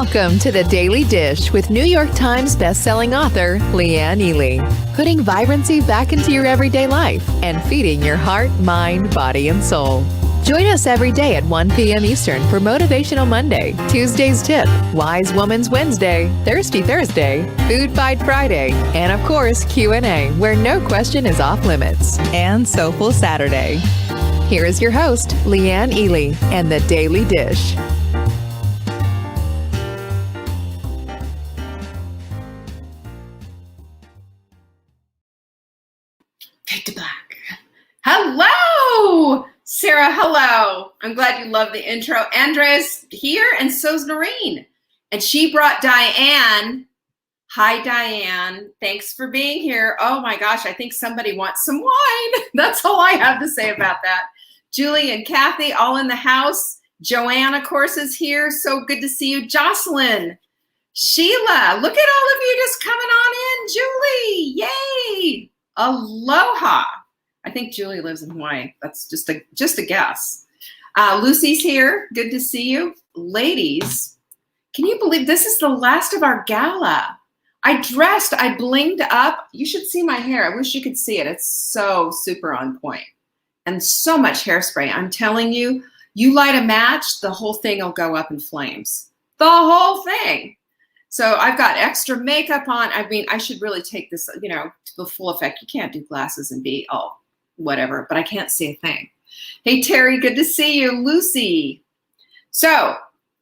Welcome to The Daily Dish with New York Times bestselling author Leanne Ely. Putting vibrancy back into your everyday life and feeding your heart, mind, body, and soul. Join us every day at 1 p.m. Eastern for Motivational Monday, Tuesday's Tip, Wise Woman's Wednesday, Thirsty Thursday, Food Fight Friday, and of course Q&A, where no question is off limits, and Soulful Saturday. Here is your host, Leanne Ely, and The Daily Dish. Fade to black. Hello, Sarah. Hello. I'm glad you love the intro. Andrea's here, and so's Noreen. And she brought Diane. Hi, Diane. Thanks for being here. Oh my gosh, I think somebody wants some wine. That's all I have to say about that. Julie and Kathy, all in the house. Joanne, of course, is here. So good to see you. Jocelyn, Sheila, look at all of you just coming on in. Julie, yay. Aloha. I think Julie lives in Hawaii. That's just a guess. Lucy's here. Good to see you. Ladies, can you believe this is the last of our gala? I blinged up. You should see my hair. I wish you could see it. It's so super on point. And so much hairspray. I'm telling you, you light a match, the whole thing will go up in flames. The whole thing. So I've got extra makeup on. I mean, I should really take this, to the full effect. You can't do glasses and be, whatever, but I can't see a thing. Hey, Terry, good to see you. Lucy. So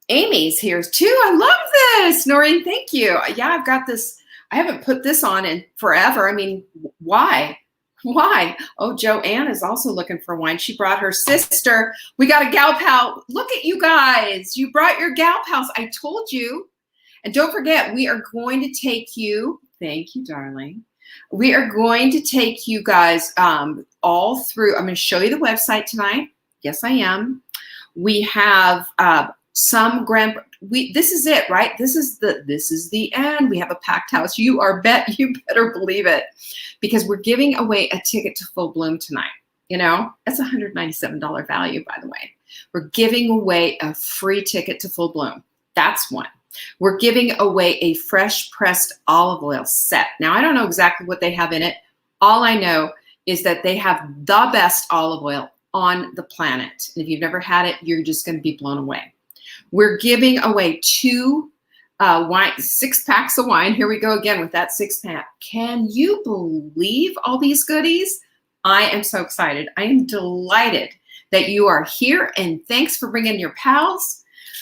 Amy's here too. I love this. Noreen, thank you. Yeah, I've got this. I haven't put this on in forever. I mean, why? Why? Oh, Joanne is also looking for wine. She brought her sister. We got a gal pal. Look at you guys. You brought your gal pals. I told you. And don't forget, we are going to take you. Thank you, darling. We are going to take you guys all through. I'm going to show you the website tonight. Yes, I am. We have some this is it, right? This is the end. We have a packed house. You better believe it, because we're giving away a ticket to Full Bloom tonight. That's a $197 value, by the way. We're giving away a free ticket to Full Bloom. That's one. We're giving away a fresh pressed olive oil set. Now, I don't know exactly what they have in it. All I know is that they have the best olive oil on the planet. And if you've never had it, you're just going to be blown away. We're giving away 6 packs of wine. Here we go again with that 6-pack. Can you believe all these goodies? I am so excited. I am delighted that you are here, and thanks for bringing your pals.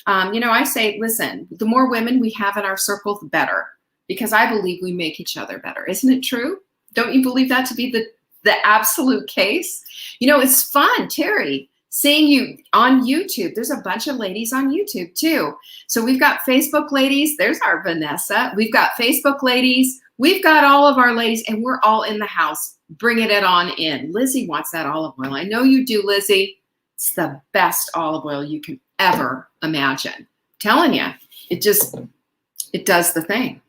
I say, listen, the more women we have in our circle, the better, because I believe we make each other better. Isn't it true? Don't you believe that to be the absolute case? It's fun, Terry, seeing you on YouTube. There's a bunch of ladies on YouTube too. So we've got Facebook ladies. There's our Vanessa. We've got Facebook ladies. We've got all of our ladies, and we're all in the house bringing it on in. Lizzie wants that olive oil. I know you do, Lizzie. It's the best olive oil you can ever imagine. I'm telling you, it does the thing.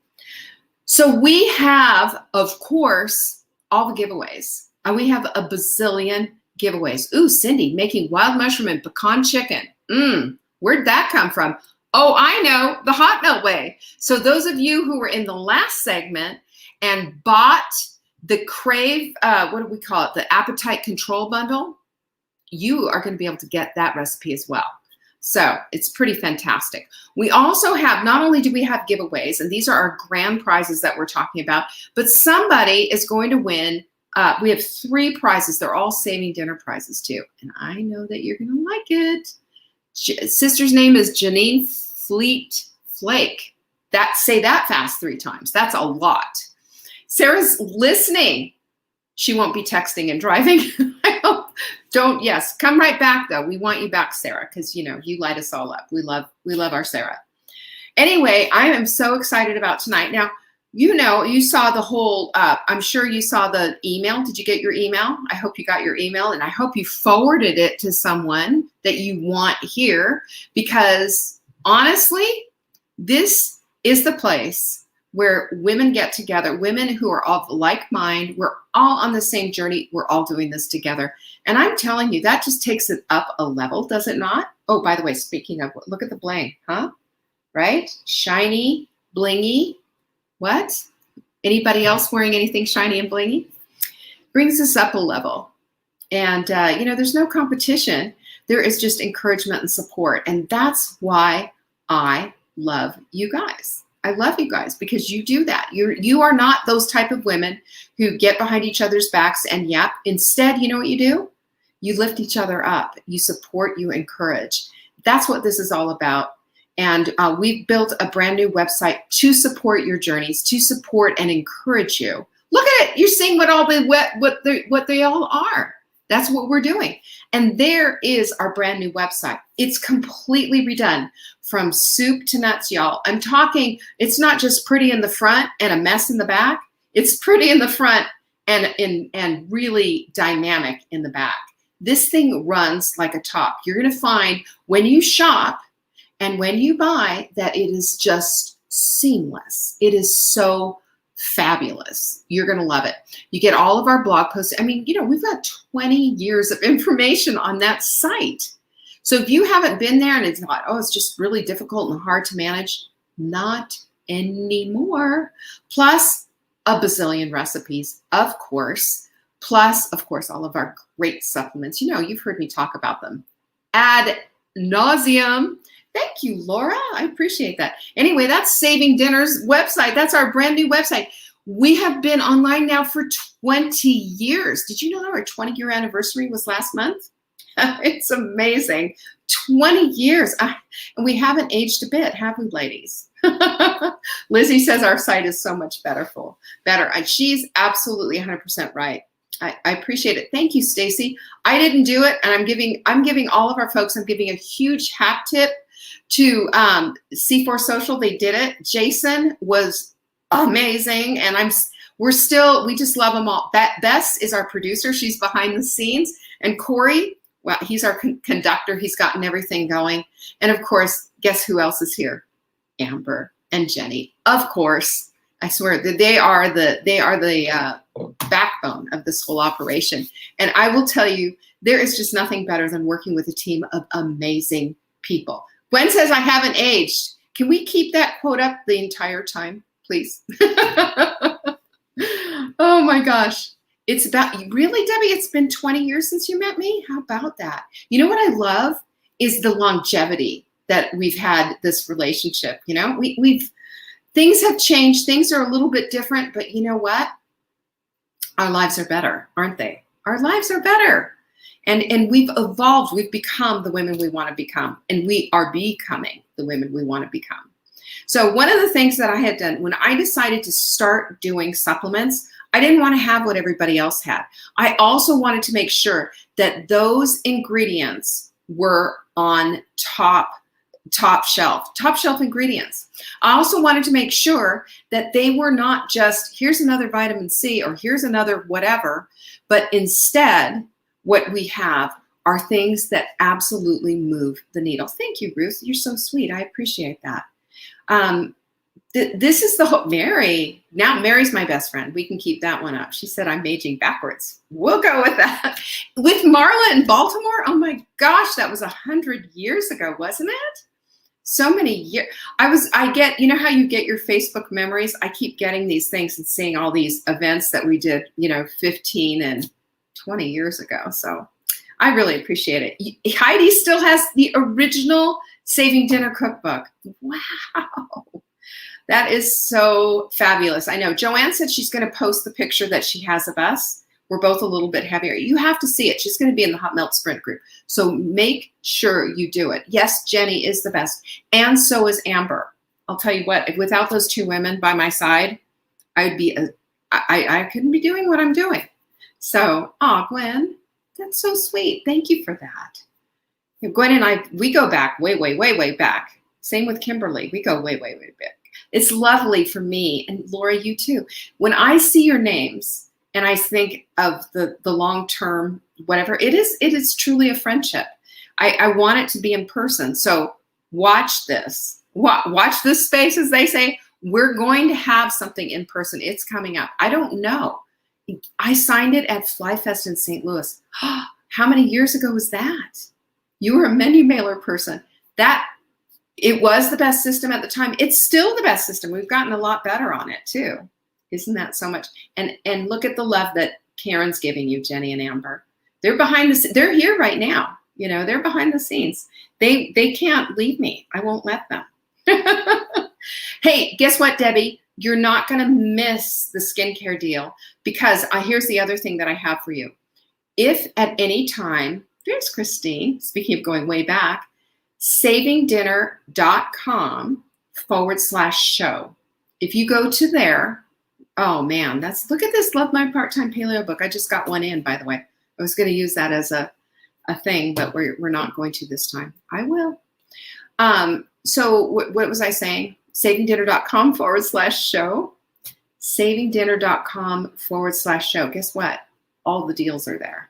So we have, of course, all the giveaways. We have a bazillion giveaways. Ooh, Cindy, making wild mushroom and pecan chicken. Where'd that come from? Oh, I know, the hot melt way. So those of you who were in the last segment and bought the Crave, what do we call it? The Appetite Control Bundle, you are going to be able to get that recipe as well. So it's pretty fantastic. We also have, not only do we have giveaways, and these are our grand prizes that we're talking about, but somebody is going to win. We have 3 prizes. They're all saving dinner prizes too. And I know that you're going to like it. Sister's name is Janine Fleet Flake. Say that fast 3 times. That's a lot. Sarah's listening. She won't be texting and driving. I hope. Yes, come right back though. We want you back, Sarah, because you light us all up. We love our Sarah. Anyway, I am so excited about tonight. Now, you saw the whole, I'm sure you saw the email. Did you get your email? I hope you got your email, and I hope you forwarded it to someone that you want here, because honestly, this is the place where women get together, women who are of like mind. We're all on the same journey. We're all doing this together. And I'm telling you, that just takes it up a level, does it not? Oh, by the way, speaking of, look at the bling, huh? right? Shiny, blingy. What? Anybody else wearing anything shiny and blingy? Brings us up a level. And, there's no competition. There is just encouragement and support. And that's why I love you guys. I love you guys because you do that. You are not those type of women who get behind each other's backs and instead, you know what you do? You lift each other up. You support, you encourage. That's what this is all about. And we've built a brand new website to support your journeys, to support and encourage you. Look at it. You're seeing what they all are. That's what we're doing. And there is our brand new website. It's completely redone from soup to nuts, y'all. I'm talking, it's not just pretty in the front and a mess in the back. It's pretty in the front and really dynamic in the back. This thing runs like a top. You're going to find when you shop and when you buy that it is just seamless. It is so fabulous. You're going to love it. You get all of our blog posts. I mean, we've got 20 years of information on that site. So if you haven't been there and it's thought, it's just really difficult and hard to manage, not anymore. Plus a bazillion recipes, of course. Plus, of course, all of our great supplements. You've heard me talk about them ad nauseum. Thank you, Laura. I appreciate that. Anyway, that's Saving Dinner's website. That's our brand new website. We have been online now for 20 years. Did you know that our 20-year anniversary was last month? It's amazing. 20 years. And we haven't aged a bit, have we, ladies? Lizzie says our site is so much better. She's absolutely 100% right. I appreciate it. Thank you, Stacy. I didn't do it, and I'm giving all of our folks, I'm giving a huge hat tip to C4 Social. They did it. Jason was amazing, and we just love them all. Bess is our producer. She's behind the scenes. And Corey, well, he's our conductor. He's gotten everything going. And of course, guess who else is here? Amber and Jenny. Of course. I swear that they are the backbone of this whole operation. And I will tell you, there is just nothing better than working with a team of amazing people. Gwen says, I haven't aged. Can we keep that quote up the entire time, please? Oh my gosh. Really, Debbie, it's been 20 years since you met me? How about that? You know what I love is the longevity that we've had this relationship. Things have changed. Things are a little bit different, but you know what? Our lives are better, aren't they? Our lives are better. And we've evolved. We've become the women we want to become. And we are becoming the women we want to become. So one of the things that I had done when I decided to start doing supplements, I didn't want to have what everybody else had. I also wanted to make sure that those ingredients were on top shelf ingredients. I also wanted to make sure that they were not just, here's another vitamin C or here's another whatever, but instead what we have are things that absolutely move the needle. Thank you, Ruth. You're so sweet. I appreciate that. This is the whole, Mary. Now Mary's my best friend. We can keep that one up. She said I'm aging backwards. We'll go with that. With Marla in Baltimore, oh my gosh, that was 100 years ago, wasn't it? So many years. I get, how you get your Facebook memories? I keep getting these things and seeing all these events that we did, 15 and 20 years ago. So I really appreciate it. Heidi still has the original Saving Dinner cookbook. Wow. That is so fabulous. I know Joanne said she's going to post the picture that she has of us. We're both a little bit heavier. You have to see it. She's going to be in the Hot Melt Sprint group. So make sure you do it. Yes, Jenny is the best. And so is Amber. I'll tell you what, without those two women by my side, I couldn't be doing what I'm doing. So, Gwen, that's so sweet. Thank you for that. Gwen and I, we go back way, way, way, way back. Same with Kimberly. We go way, way, way back. It's lovely for me, and Laura, you too. When I see your names and I think of the long-term, whatever, it is truly a friendship. I want it to be in person. So watch this. Watch this space, as they say. We're going to have something in person. It's coming up. I don't know. I signed it at FlyFest in St. Louis. How many years ago was that? You were a menu mailer person. That It was the best system at the time. It's still the best system. We've gotten a lot better on it too. Isn't that so much? And look at the love that Karen's giving you, Jenny and Amber. They're they're here right now. They're behind the scenes. They can't leave me. I won't let them. Hey, guess what, Debbie? You're not going to miss the skincare deal, because here's the other thing that I have for you. If at any time, there's Christine, speaking of going way back, savingdinner.com/show. If you go to there, oh man, look at this Love My Part-Time Paleo book. I just got one in, by the way. I was going to use that as a thing, but we're not going to this time. I will. So what was I saying? savingdinner.com/show. savingdinner.com/show. Guess what? All the deals are there.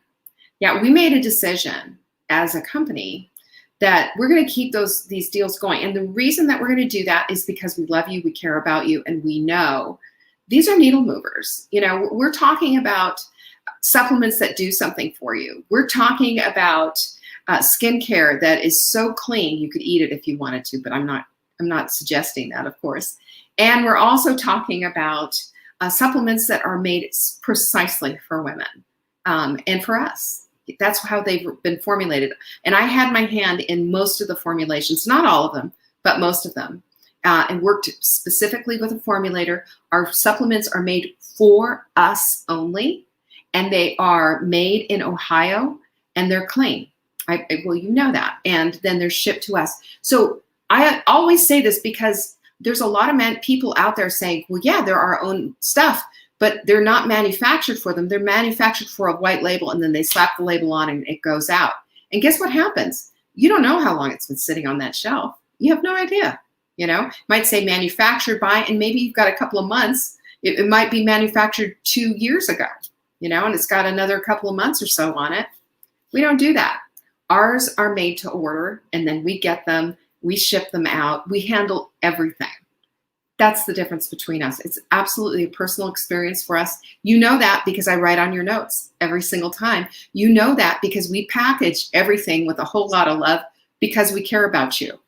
Yeah, we made a decision as a company that we're going to keep these deals going. And the reason that we're going to do that is because we love you, we care about you, and we know these are needle movers. We're talking about supplements that do something for you. We're talking about skincare that is so clean you could eat it if you wanted to, but I'm not suggesting that, of course. And we're also talking about supplements that are made precisely for women and for us. That's how they've been formulated. And I had my hand in most of the formulations, not all of them, but most of them, and worked specifically with a formulator. Our supplements are made for us only, and they are made in Ohio, and they're clean. Well, you know that. And then they're shipped to us. So I always say this because there's a lot of people out there saying, well, yeah, they're our own stuff, but they're not manufactured for them. They're manufactured for a white label, and then they slap the label on and it goes out. And guess what happens? You don't know how long it's been sitting on that shelf. You have no idea. Might say manufactured by, and maybe you've got a couple of months. It might be manufactured 2 years ago, and it's got another couple of months or so on it. We don't do that. Ours are made to order, and then we get them, we ship them out, we handle everything. That's the difference between us. It's absolutely a personal experience for us. You know that because I write on your notes every single time. You know that because we package everything with a whole lot of love because we care about you.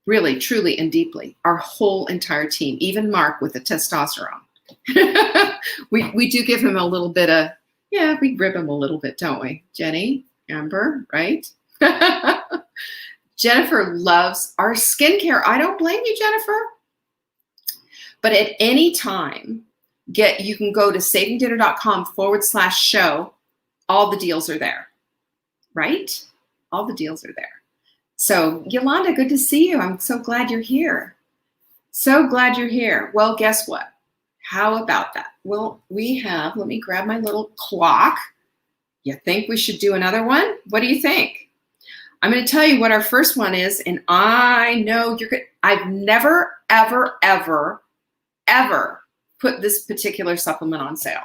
Really, truly, and deeply. Our whole entire team, even Mark with the testosterone. we do give him a little bit of, we rib him a little bit, don't we? Jenny, Amber, right? Jennifer loves our skincare. I don't blame you, Jennifer. But at any time, you can go to savingdinner.com/show. All the deals are there, right? All the deals are there. So Yolanda, good to see you. I'm so glad you're here. So glad you're here. Well, guess what? How about that? Well, let me grab my little clock. You think we should do another one? What do you think? I'm going to tell you what our first one is, and I know you're good. I've never, ever, ever, ever put this particular supplement on sale.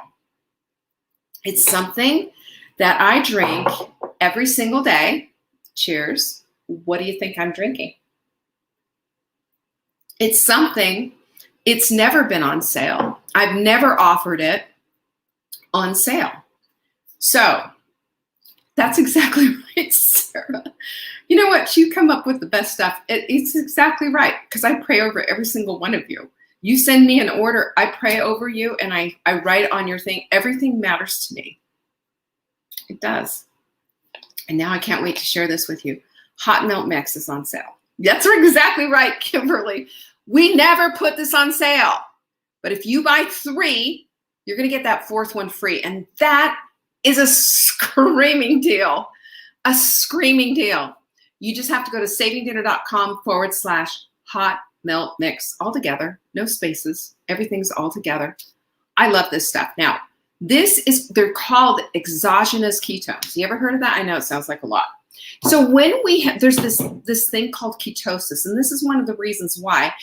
It's something that I drink every single day. Cheers. What do you think I'm drinking? It's something, it's never been on sale. I've never offered it on sale. So that's exactly right, Sarah. You know what? You come up with the best stuff. It's exactly right, because I pray over every single one of you. You send me an order, I pray over you, and I write on your thing. Everything matters to me. It does. And now I can't wait to share this with you. Hot Milk Mix is on sale. That's exactly right, Kimberly. We never put this on sale. But if you buy 3, you're going to get that 4th one free. And that is a screaming deal. A screaming deal. You just have to go to savingdinner.com/hot milk mix. All together. No spaces. Everything's all together. I love this stuff. Now, they're called exogenous ketones. You ever heard of that? I know it sounds like a lot. So when there's this thing called ketosis, and this is one of the reasons why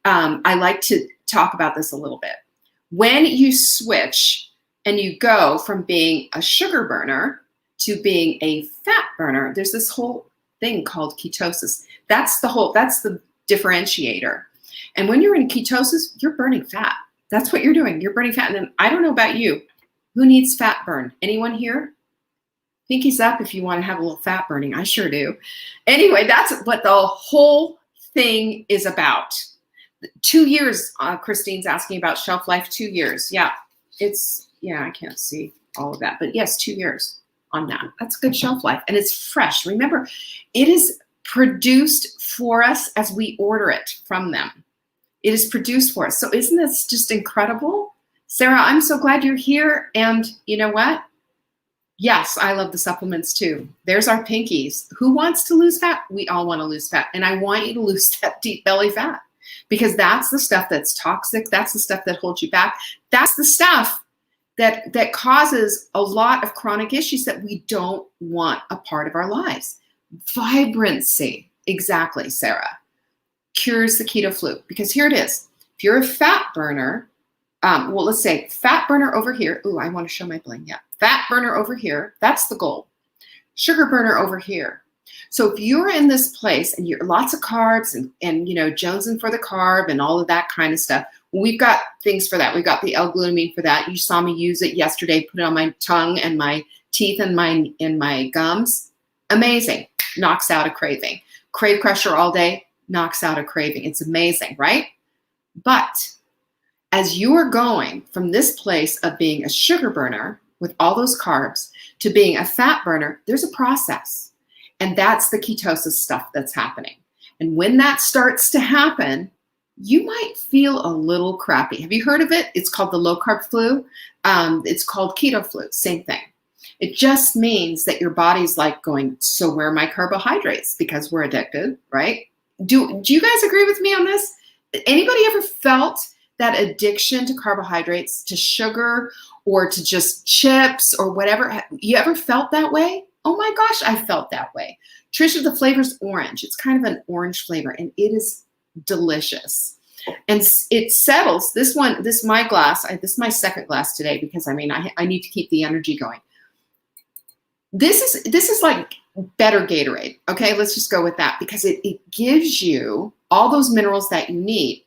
I like to talk about this a little bit. When you switch and you go from being a sugar burner to being a fat burner, there's this whole thing called ketosis. That's the differentiator. And when you're in ketosis, you're burning fat. That's what you're doing. You're burning fat. And then I don't know about you. Who needs fat burn? Anyone here? Pinkies up if you want to have a little fat burning. I sure do. Anyway, that's what the whole thing is about. 2 years, Christine's asking about shelf life, 2 years. Yeah, I can't see all of that, but yes, 2 years on that. That's good shelf life, and it's fresh. Remember, it is produced for us as we order it from them. It is produced for us. So isn't this just incredible? Sarah, I'm so glad you're here. And you know what? Yes, I love the supplements too. There's our pinkies. Who wants to lose fat? We all want to lose fat. And I want you to lose that deep belly fat, because that's the stuff that's toxic. That's the stuff that holds you back. That's the stuff that causes a lot of chronic issues that we don't want a part of our lives. Vibrancy, exactly, Sarah, cures the keto flu. Because here it is. If you're a fat burner, let's say fat burner over here. Ooh, I want to show my bling. Yeah, fat burner over here. That's the goal. Sugar burner over here. So if you're in this place and you're lots of carbs and jonesing for the carb and all of that kind of stuff, we've got things for that. We've got the L-glutamine for that. You saw me use it yesterday. Put it on my tongue and my teeth and my gums. Amazing. Knocks out a craving. Crave Crusher all day knocks out a craving. It's amazing, right? But as you are going from this place of being a sugar burner with all those carbs to being a fat burner, there's a process. And that's the ketosis stuff that's happening. And when that starts to happen, you might feel a little crappy. Have you heard of it? It's called the Low Carb Flu. It's called Keto Flu. Same thing. It just means that your body's like going, so where are my carbohydrates? Because we're addicted, right? Do you guys agree with me on this? Anybody ever felt that addiction to carbohydrates, to sugar, or to just chips or whatever? You ever felt that way? Oh my gosh, I felt that way. Trisha, the flavor's orange. It's kind of an orange flavor, and it is delicious. And it settles. This my glass. This is my second glass today because I need to keep the energy going. This is like better Gatorade. Okay, let's just go with that, because it gives you all those minerals that you need.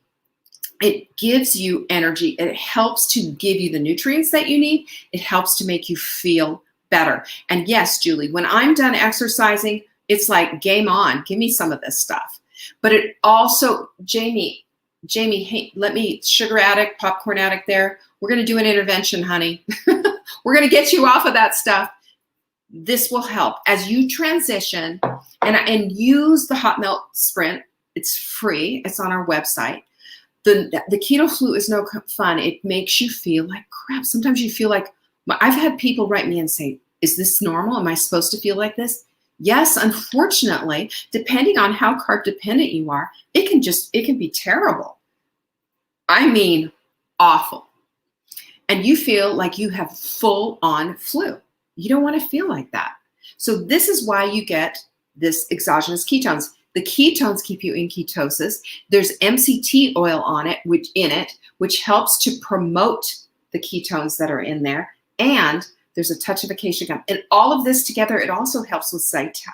It gives you energy. It helps to give you the nutrients that you need. It helps to make you feel better. And yes, Julie, when I'm done exercising, it's like game on. Give me some of this stuff. But it also, Jamie, hey, let me, sugar addict, popcorn addict there. We're going to do an intervention, honey. We're going to get you off of that stuff. This will help as you transition and use the hot melt sprint. It's free. It's on our website. The Keto Flu is no fun. It makes you feel like crap. Sometimes you feel like, I've had people write me and say, is this normal? Am I supposed to feel like this? Yes, unfortunately, depending on how carb dependent you are, it can be terrible. I mean, awful. And you feel like you have full on flu. You don't want to feel like that. So this is why you get this exogenous ketones. The ketones keep you in ketosis. There's MCT oil on it, which helps to promote the ketones that are in there. And there's a touch of acacia gum. And all of this together, it also helps with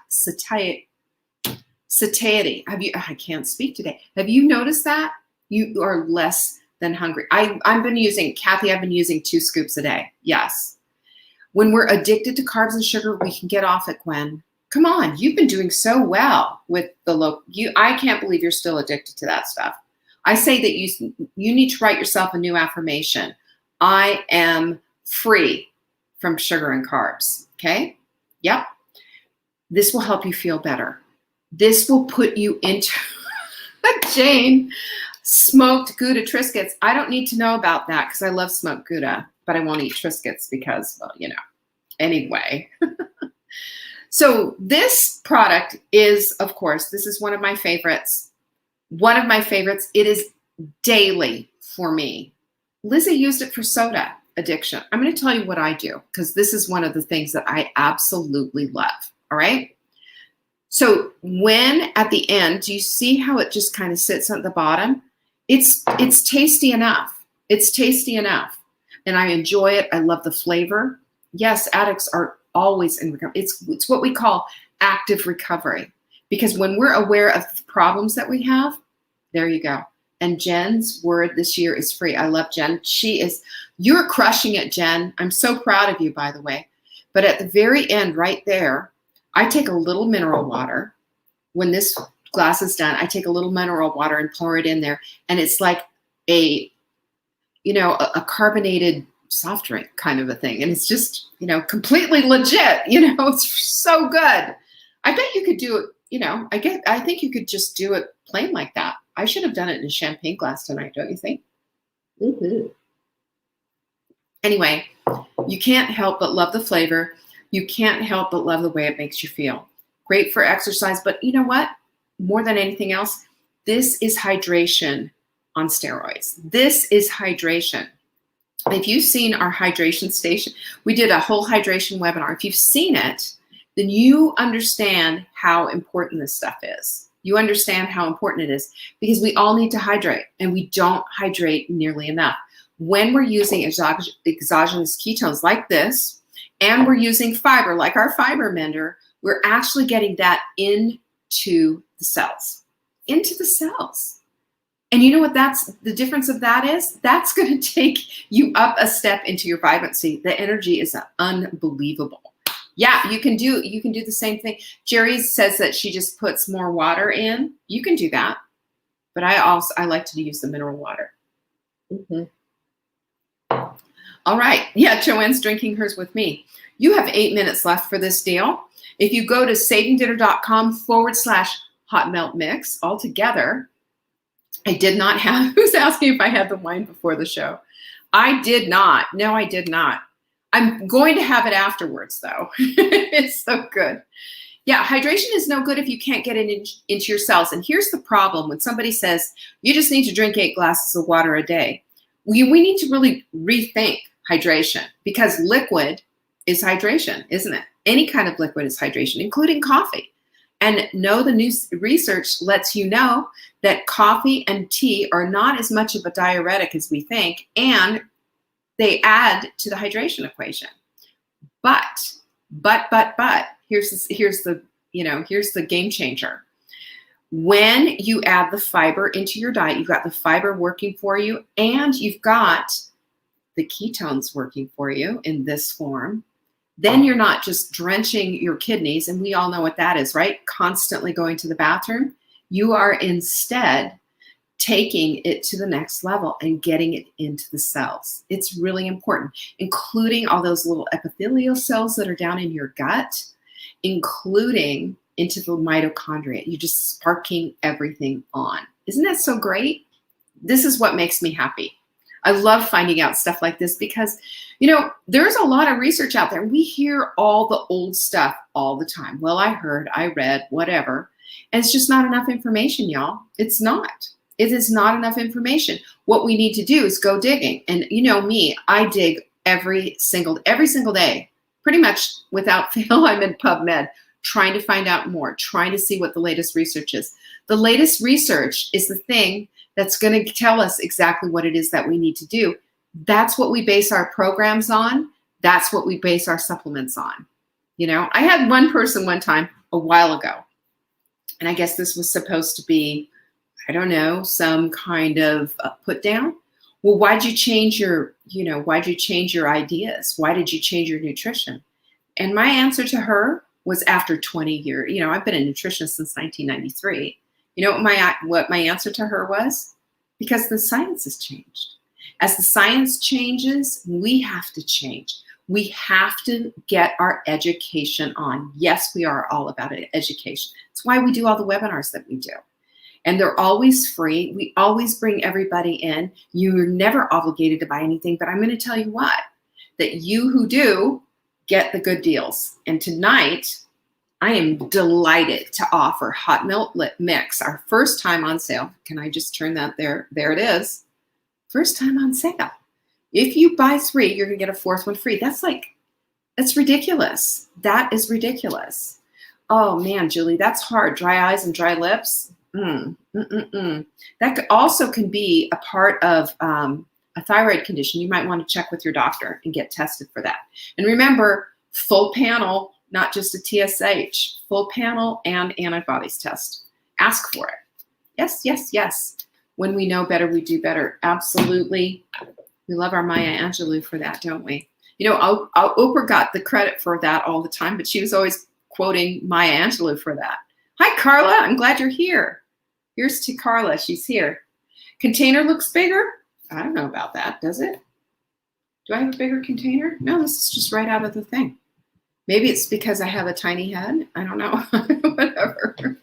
satiety. I can't speak today. Have you noticed that? You are less than hungry. I've been using 2 scoops a day. Yes. When we're addicted to carbs and sugar, we can get off it, Gwen. Come on, you've been doing so well with I can't believe you're still addicted to that stuff. I say that you need to write yourself a new affirmation. I am free from sugar and carbs. Okay? Yep. This will help you feel better. This will put you into Jane, smoked Gouda Triscuits. I don't need to know about that because I love smoked Gouda, but I won't eat Triscuits because, anyway. So this product is, of course, this is one of my favorites. One of my favorites. It is daily for me. Lizzie used it for soda addiction. I'm going to tell you what I do because this is one of the things that I absolutely love. All right. So when at the end, do you see how it just kind of sits at the bottom? It's tasty enough. It's tasty enough. And I enjoy it. I love the flavor. Yes, addicts are always in recovery. It's what we call active recovery. Because when we're aware of the problems that we have, there you go. And Jen's word this year is free. I love Jen. You're crushing it, Jen. I'm so proud of you, by the way. But at the very end, right there, I take a little mineral water. When this glass is done, I take a little mineral water and pour it in there. And it's like a carbonated soft drink kind of a thing. And it's just, completely legit, it's so good. I bet you could do it, I think you could just do it plain like that. I should have done it in a champagne glass tonight, don't you think? Mm-hmm. Anyway, you can't help but love the flavor. You can't help but love the way it makes you feel. Great for exercise, but you know what? More than anything else, this is hydration on steroids. This is hydration. If you've seen our hydration station, we did a whole hydration webinar. If you've seen it, then you understand how important this stuff is. You understand how important it is because we all need to hydrate and we don't hydrate nearly enough. When we're using exogenous ketones like this, and we're using fiber like our fiber mender, we're actually getting that into the cells. Into the cells. And you know what the difference of that is? That's going to take you up a step into your vibrancy. The energy is unbelievable. Yeah, you can do the same thing. Jerry says that she just puts more water in. You can do that. But I like to use the mineral water. Mm-hmm. All right. Yeah, Joanne's drinking hers with me. You have 8 minutes left for this deal. If you go to savingdinner.com/hot melt mix altogether, I did not have, who's asking if I had the wine before the show? I did not. No, I did not. I'm going to have it afterwards, though. It's so good. Yeah, hydration is no good if you can't get it into your cells. And here's the problem. When somebody says, you just need to drink 8 glasses of water a day, we need to really rethink hydration because liquid is hydration, isn't it? Any kind of liquid is hydration, including coffee. And the new research lets you know that coffee and tea are not as much of a diuretic as we think, and they add to the hydration equation. But here's the game changer. When you add the fiber into your diet, you've got the fiber working for you, and you've got the ketones working for you in this form. Then you're not just drenching your kidneys, and we all know what that is, right? Constantly going to the bathroom. You are instead taking it to the next level and getting it into the cells. It's really important, including all those little epithelial cells that are down in your gut, including into the mitochondria. You're just sparking everything on. Isn't that so great? This is what makes me happy. I love finding out stuff like this because, there's a lot of research out there. We hear all the old stuff all the time. Well, I heard, I read, whatever. And it's just not enough information, y'all. It's not. It is not enough information. What we need to do is go digging. And you know me, I dig every single day, pretty much without fail. I'm in PubMed trying to find out more, trying to see what the latest research is. The latest research is the thing that's going to tell us exactly what it is that we need to do. That's what we base our programs on. That's what we base our supplements on. I had one person one time a while ago, and I guess this was supposed to be, I don't know, some kind of put down. Well, why'd you change your ideas? Why did you change your nutrition? And my answer to her was after 20 years. I've been a nutritionist since 1993. You know what my answer to her was? Because the science has changed. As the science changes, we have to change. We have to get our education on. Yes, we are all about education. That's why we do all the webinars that we do. And they're always free. We always bring everybody in. You're never obligated to buy anything, but I'm going to tell you what, that you who do get the good deals. And tonight, I am delighted to offer Hot Melt Mix, our first time on sale. Can I just turn that there? There it is. First time on sale. If you buy 3, you're going to get a 4th one free. That's ridiculous. That is ridiculous. Oh man, Julie, that's hard. Dry eyes and dry lips. That also can be a part of a thyroid condition. You might want to check with your doctor and get tested for that. And remember, full panel, not just a TSH, full panel and antibodies test. Ask for it. Yes, yes, yes. When we know better, we do better. Absolutely. We love our Maya Angelou for that, don't we? Oprah got the credit for that all the time, but she was always quoting Maya Angelou for that. Hi, Carla. I'm glad you're here. Here's to Carla. She's here. Container looks bigger. I don't know about that. Does it? Do I have a bigger container? No, this is just right out of the thing. Maybe it's because I have a tiny head. I don't know. Whatever.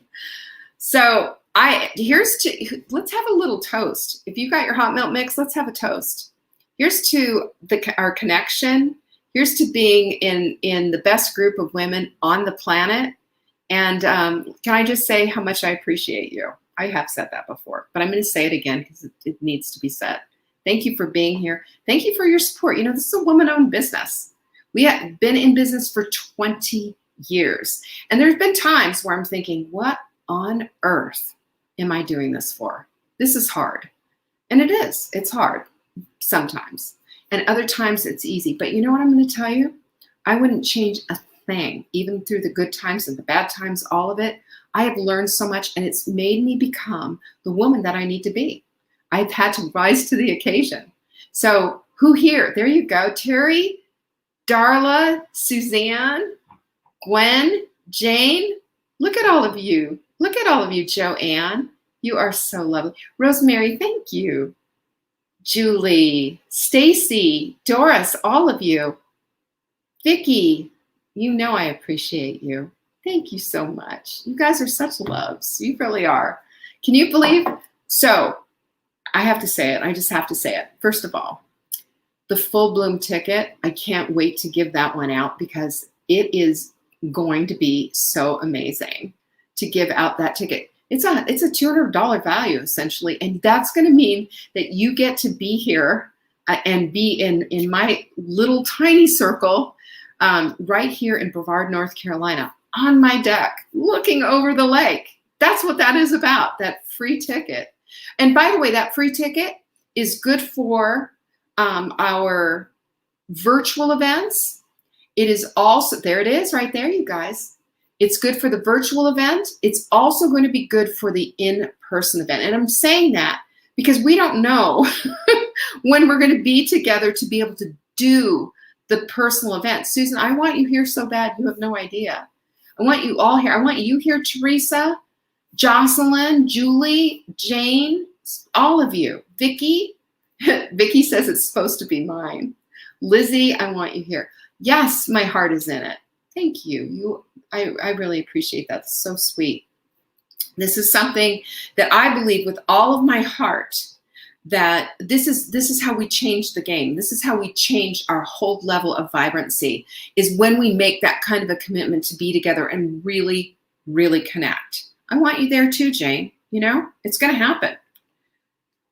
So let's have a little toast. If you got your hot milk mix, let's have a toast. Here's to our connection. Here's to being in the best group of women on the planet. And can I just say how much I appreciate you? I have said that before, but I'm going to say it again because it needs to be said. Thank you for being here. Thank you for your support. You know, this is a woman-owned business. We have been in business for 20 years. And there's been times where I'm thinking, what on earth am I doing this for? This is hard. And it is. It's hard sometimes. And other times it's easy. But you know what I'm going to tell you? I wouldn't change a thing, even through the good times and the bad times, all of it. I have learned so much, and it's made me become the woman that I need to be. I've had to rise to the occasion. So who here? There you go. Terry, Darla, Suzanne, Gwen, Jane. Look at all of you. Look at all of you, Joanne. You are so lovely. Rosemary, thank you. Julie, Stacy, Doris, all of you. Vicki, you know I appreciate you. Thank you so much. You guys are such loves. You really are. Can you believe? So I have to say it. I just have to say it. First of all, the Full Bloom ticket, I can't wait to give that one out because it is going to be so amazing to give out that ticket. It's a $200 value essentially, and that's going to mean that you get to be here and be in my little tiny circle right here in Brevard, North Carolina, on my deck, looking over the lake. That's what that is about, that free ticket. And by the way, that free ticket is good for our virtual events. It is also, there it is right there, you guys. It's good for the virtual event. It's also going to be good for the in-person event. And I'm saying that because we don't know when we're going to be together to be able to do the personal event. Susan, I want you here so bad, you have no idea. I want you all here. I want you here, Teresa, Jocelyn, Julie, Jane, all of you. Vicki, Vicki says it's supposed to be mine. Lizzie, I want you here. Yes, my heart is in it. Thank you. I really appreciate that. It's so sweet. This is something that I believe with all of my heart that this is how we change the game. This is how we change our whole level of vibrancy, is when we make that kind of a commitment to be together and really, really connect. I want you there too, Jane. You know, it's going to happen.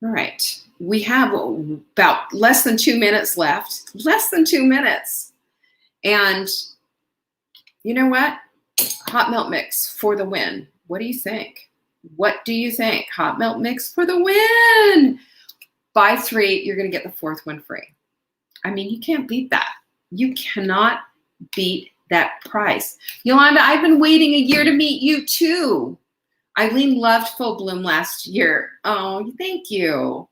All right. We have about less than 2 minutes left. Less than 2 minutes. And you know what? Hot milk mix for the win. What do you think? What do you think? Hot milk mix for the win. Buy 3, you're going to get the 4th one free. I mean, you can't beat that. You cannot beat that price. Yolanda, I've been waiting a year to meet you too. Eileen loved Full Bloom last year. Oh, thank you.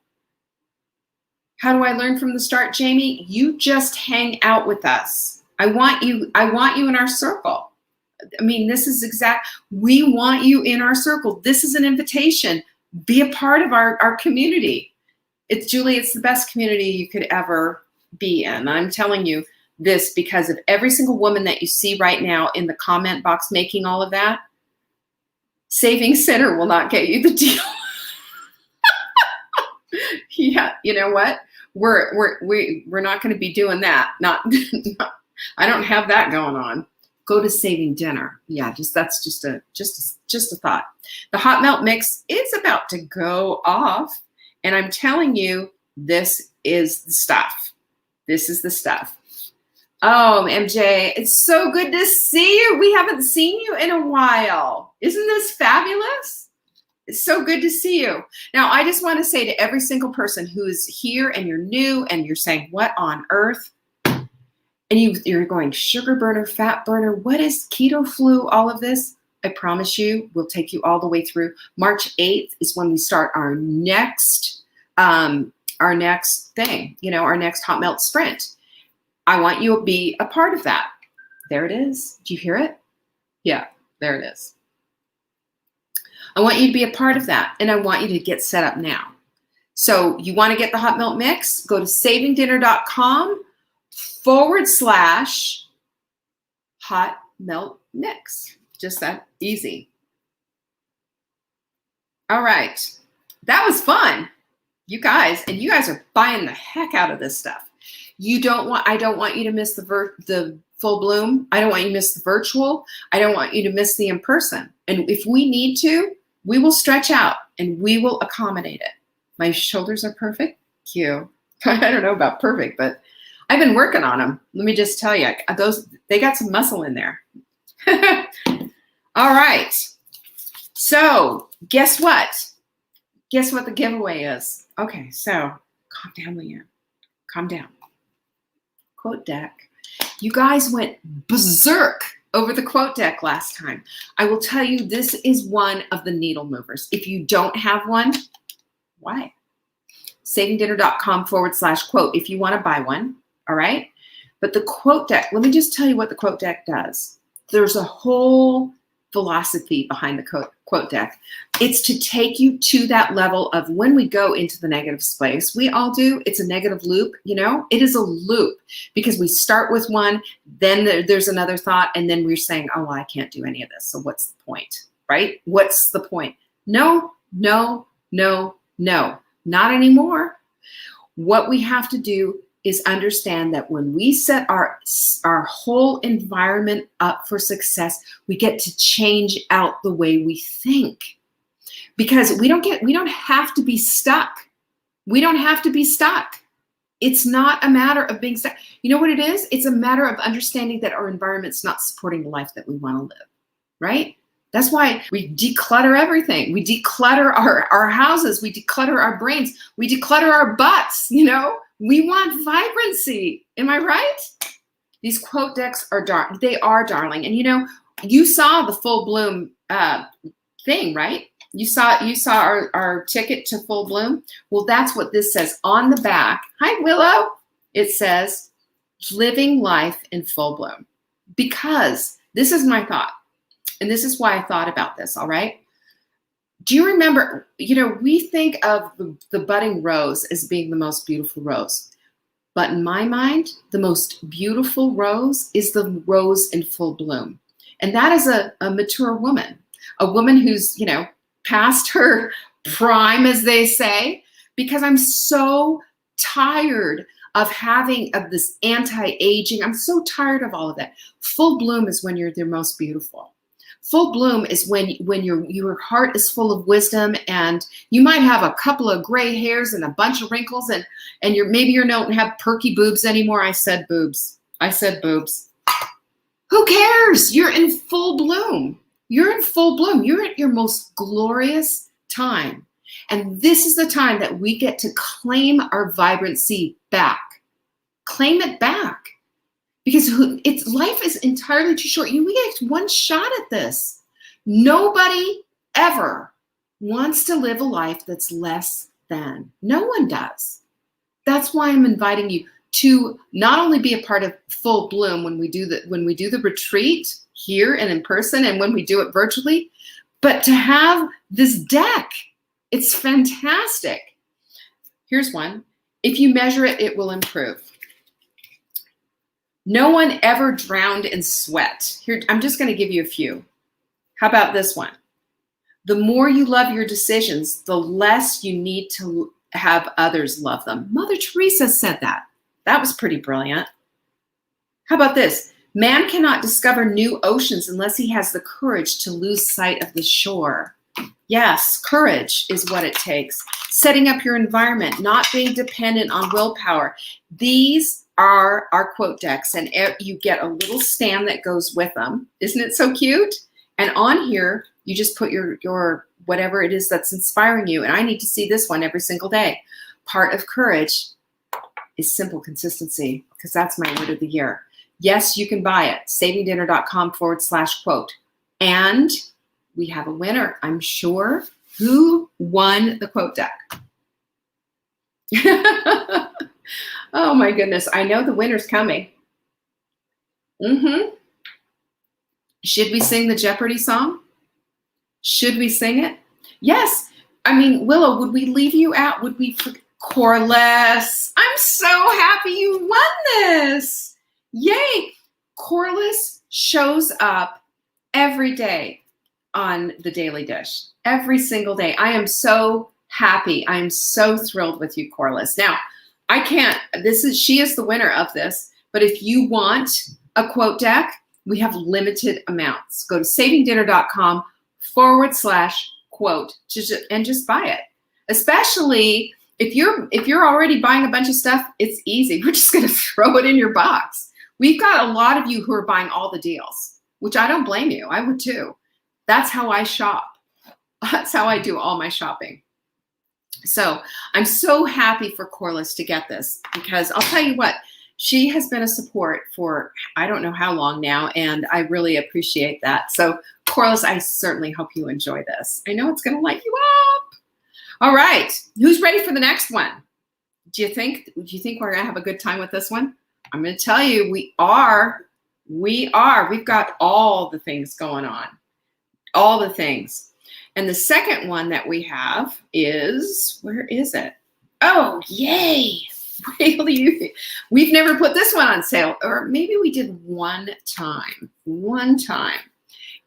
How do I learn from the start, Jamie? You just hang out with us. I want you in our circle. I mean, this is we want you in our circle. This is an invitation. Be a part of our community. Julie, it's the best community you could ever be in. I'm telling you this because of every single woman that you see right now in the comment box making all of that. Saving Center will not get you the deal. Yeah, you know what? We're not going to be doing that. I don't have that going on. Go to Saving Dinner. Yeah, that's just a thought. The hot melt mix is about to go off, and I'm telling you, this is the stuff. This is the stuff. Oh, MJ, it's so good to see you. We haven't seen you in a while. Isn't this fabulous? It's so good to see you. Now, I just want to say to every single person who is here and you're new and you're saying, what on earth? And you're going, sugar burner, fat burner, what is keto flu, all of this? I promise you, we'll take you all the way through. March 8th is when we start our next thing, our next hot melt sprint. I want you to be a part of that. There it is. Do you hear it? Yeah, there it is. I want you to be a part of that, and I want you to get set up now. So you want to get the hot melt mix? Go to savingdinner.com/hot melt mix. Just that easy. All right. That was fun. You guys are buying the heck out of this stuff. I don't want you to miss the full bloom. I don't want you to miss the virtual. I don't want you to miss the in-person. And if we need to, we will stretch out and we will accommodate it. My shoulders are perfect. Cute. I don't know about perfect, but I've been working on them. Let me just tell you, they got some muscle in there. All right. So guess what? Guess what the giveaway is? Okay, so calm down, Leanne. Calm down. Quote deck. You guys went berserk over the quote deck last time. I will tell you, this is one of the needle movers. If you don't have one, why? savingdinner.com/quote if you want to buy one, all right? But the quote deck, let me just tell you what the quote deck does. There's a whole philosophy behind the quote deck. It's to take you to that level of when we go into the negative space. We all do. It's a negative loop, you know? It is a loop because we start with one, then there's another thought, and then we're saying, oh, well, I can't do any of this. So what's the point, right? What's the point? No, no, no, no, not anymore. What we have to do is understand that when we set our whole environment up for success, we get to change out the way we think. Because we don't have to be stuck. We don't have to be stuck. It's not a matter of being stuck. You know what it is? It's a matter of understanding that our environment's not supporting the life that we want to live, right? That's why we declutter everything. We declutter our houses. We declutter our brains. We declutter our butts, you know? We want vibrancy. Am I right? These quote decks are they are darling. And you know, you saw the full bloom thing, right? You saw our ticket to full bloom. Well, that's what this says on the back. Hi, Willow. It says living life in full bloom. Because this is my thought. And this is why I thought about this, all right? Do you remember, you know, we think of the budding rose as being the most beautiful rose. But in my mind, the most beautiful rose is the rose in full bloom. And that is a mature woman, a woman who's, you know, past her prime, as they say, because I'm so tired of this anti-aging. I'm so tired of all of that. Full bloom is when you're the most beautiful. Full bloom is when your heart is full of wisdom, and you might have a couple of gray hairs and a bunch of wrinkles, and maybe you don't have perky boobs anymore. I said boobs. Who cares? You're in full bloom. You're in full bloom. You're at your most glorious time. And this is the time that we get to claim our vibrancy back. Claim it back. Because life is entirely too short. We get one shot at this. Nobody ever wants to live a life that's less than. No one does. That's why I'm inviting you to not only be a part of full bloom when we do the retreat here and in person, and when we do it virtually, but to have this deck. It's fantastic. Here's one. If you measure it, it will improve. No one ever drowned in sweat. Here, I'm just going to give you a few. How about this one? The more you love your decisions, the less you need to have others love them. Mother Teresa said that. That was pretty brilliant. How about this? Man cannot discover new oceans unless he has the courage to lose sight of the shore. Yes, courage is what it takes. Setting up your environment, not being dependent on willpower. These are our quote decks, and you get a little stand that goes with them. Isn't it so cute? And on here, you just put your whatever it is that's inspiring you. And I need to see this one every single day. Part of courage is simple consistency, because that's my word of the year. Yes, you can buy it. savingdinner.com/quote. And we have a winner, I'm sure. Who won the quote deck? Oh my goodness. I know the winner's coming. Should we sing the Jeopardy song? Should we sing it? Yes. I mean, Willow, would we leave you out? Would we Corliss? I'm so happy you won this. Yay. Corliss shows up every day on the Daily Dish, every single day. I am so happy. I am so thrilled with you, Corliss. Now, she is the winner of this, but if you want a quote deck, we have limited amounts. Go to savingdinner.com/quote and just buy it. Especially if you're already buying a bunch of stuff, it's easy. We're just going to throw it in your box. We've got a lot of you who are buying all the deals, which I don't blame you. I would too. That's how I shop. That's how I do all my shopping. So I'm so happy for Corliss to get this, because I'll tell you what, she has been a support for I don't know how long now, and I really appreciate that. So Corliss, I certainly hope you enjoy this. I know it's going to light you up. All right, who's ready for the next one? Do you think we're going to have a good time with this one? I'm going to tell you, we are. We've got all the things going on, all the things. And the second one that we have is, where is it? Oh, yay. Really? We've never put this one on sale, or maybe we did one time.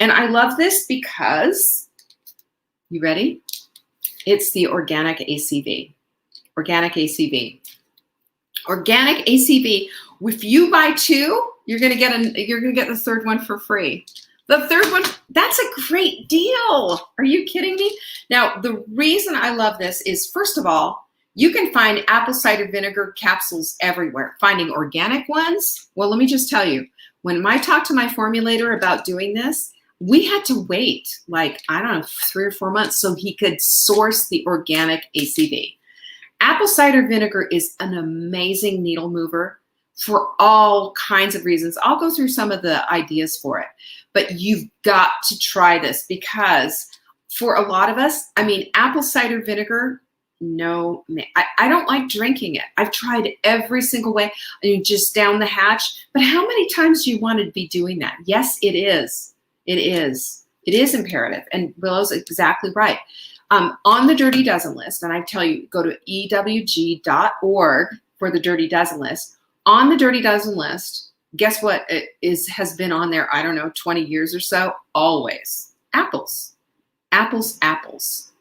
And I love this because, you ready? It's the organic ACV. Organic ACV. Organic ACV. If you buy two, you're gonna get the third one for free. The third one, that's a great deal. Are you kidding me? Now, the reason I love this is, first of all, you can find apple cider vinegar capsules everywhere. Finding organic ones, well, let me just tell you, when I talked to my formulator about doing this, we had to wait like, I don't know, 3 or 4 months so he could source the organic ACV. Apple cider vinegar is an amazing needle mover for all kinds of reasons. I'll go through some of the ideas for it, but you've got to try this, because for a lot of us, I mean, apple cider vinegar, no, I don't like drinking it. I've tried every single way, just down the hatch. But how many times do you want to be doing that? Yes, it is. It is imperative. And Willow's exactly right. On the Dirty Dozen list, and I tell you, go to ewg.org for the Dirty Dozen list. On the Dirty Dozen list, guess what has been on there, I don't know, 20 years or so? Always. Apples. Apples, apples.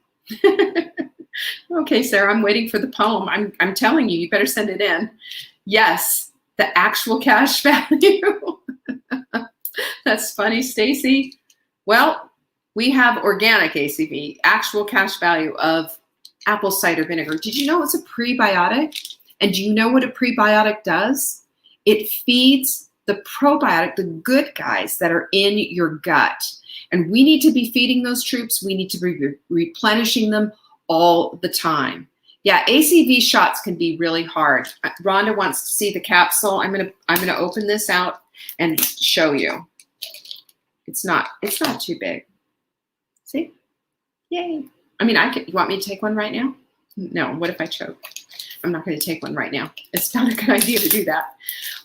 Okay, Sarah, I'm waiting for the poem. I'm telling you, you better send it in. Yes, the actual cash value. That's funny, Stacy. Well, we have organic ACV, actual cash value of apple cider vinegar. Did you know it's a prebiotic? And do you know what a prebiotic does? It feeds the probiotic, the good guys that are in your gut. And we need to be feeding those troops. We need to be replenishing them all the time. Yeah, ACV shots can be really hard. Rhonda wants to see the capsule. I'm gonna open this out and show you. It's not too big. See? Yay. I mean, you want me to take one right now? No, what if I choke? I'm not going to take one right now. It's not a good idea to do that.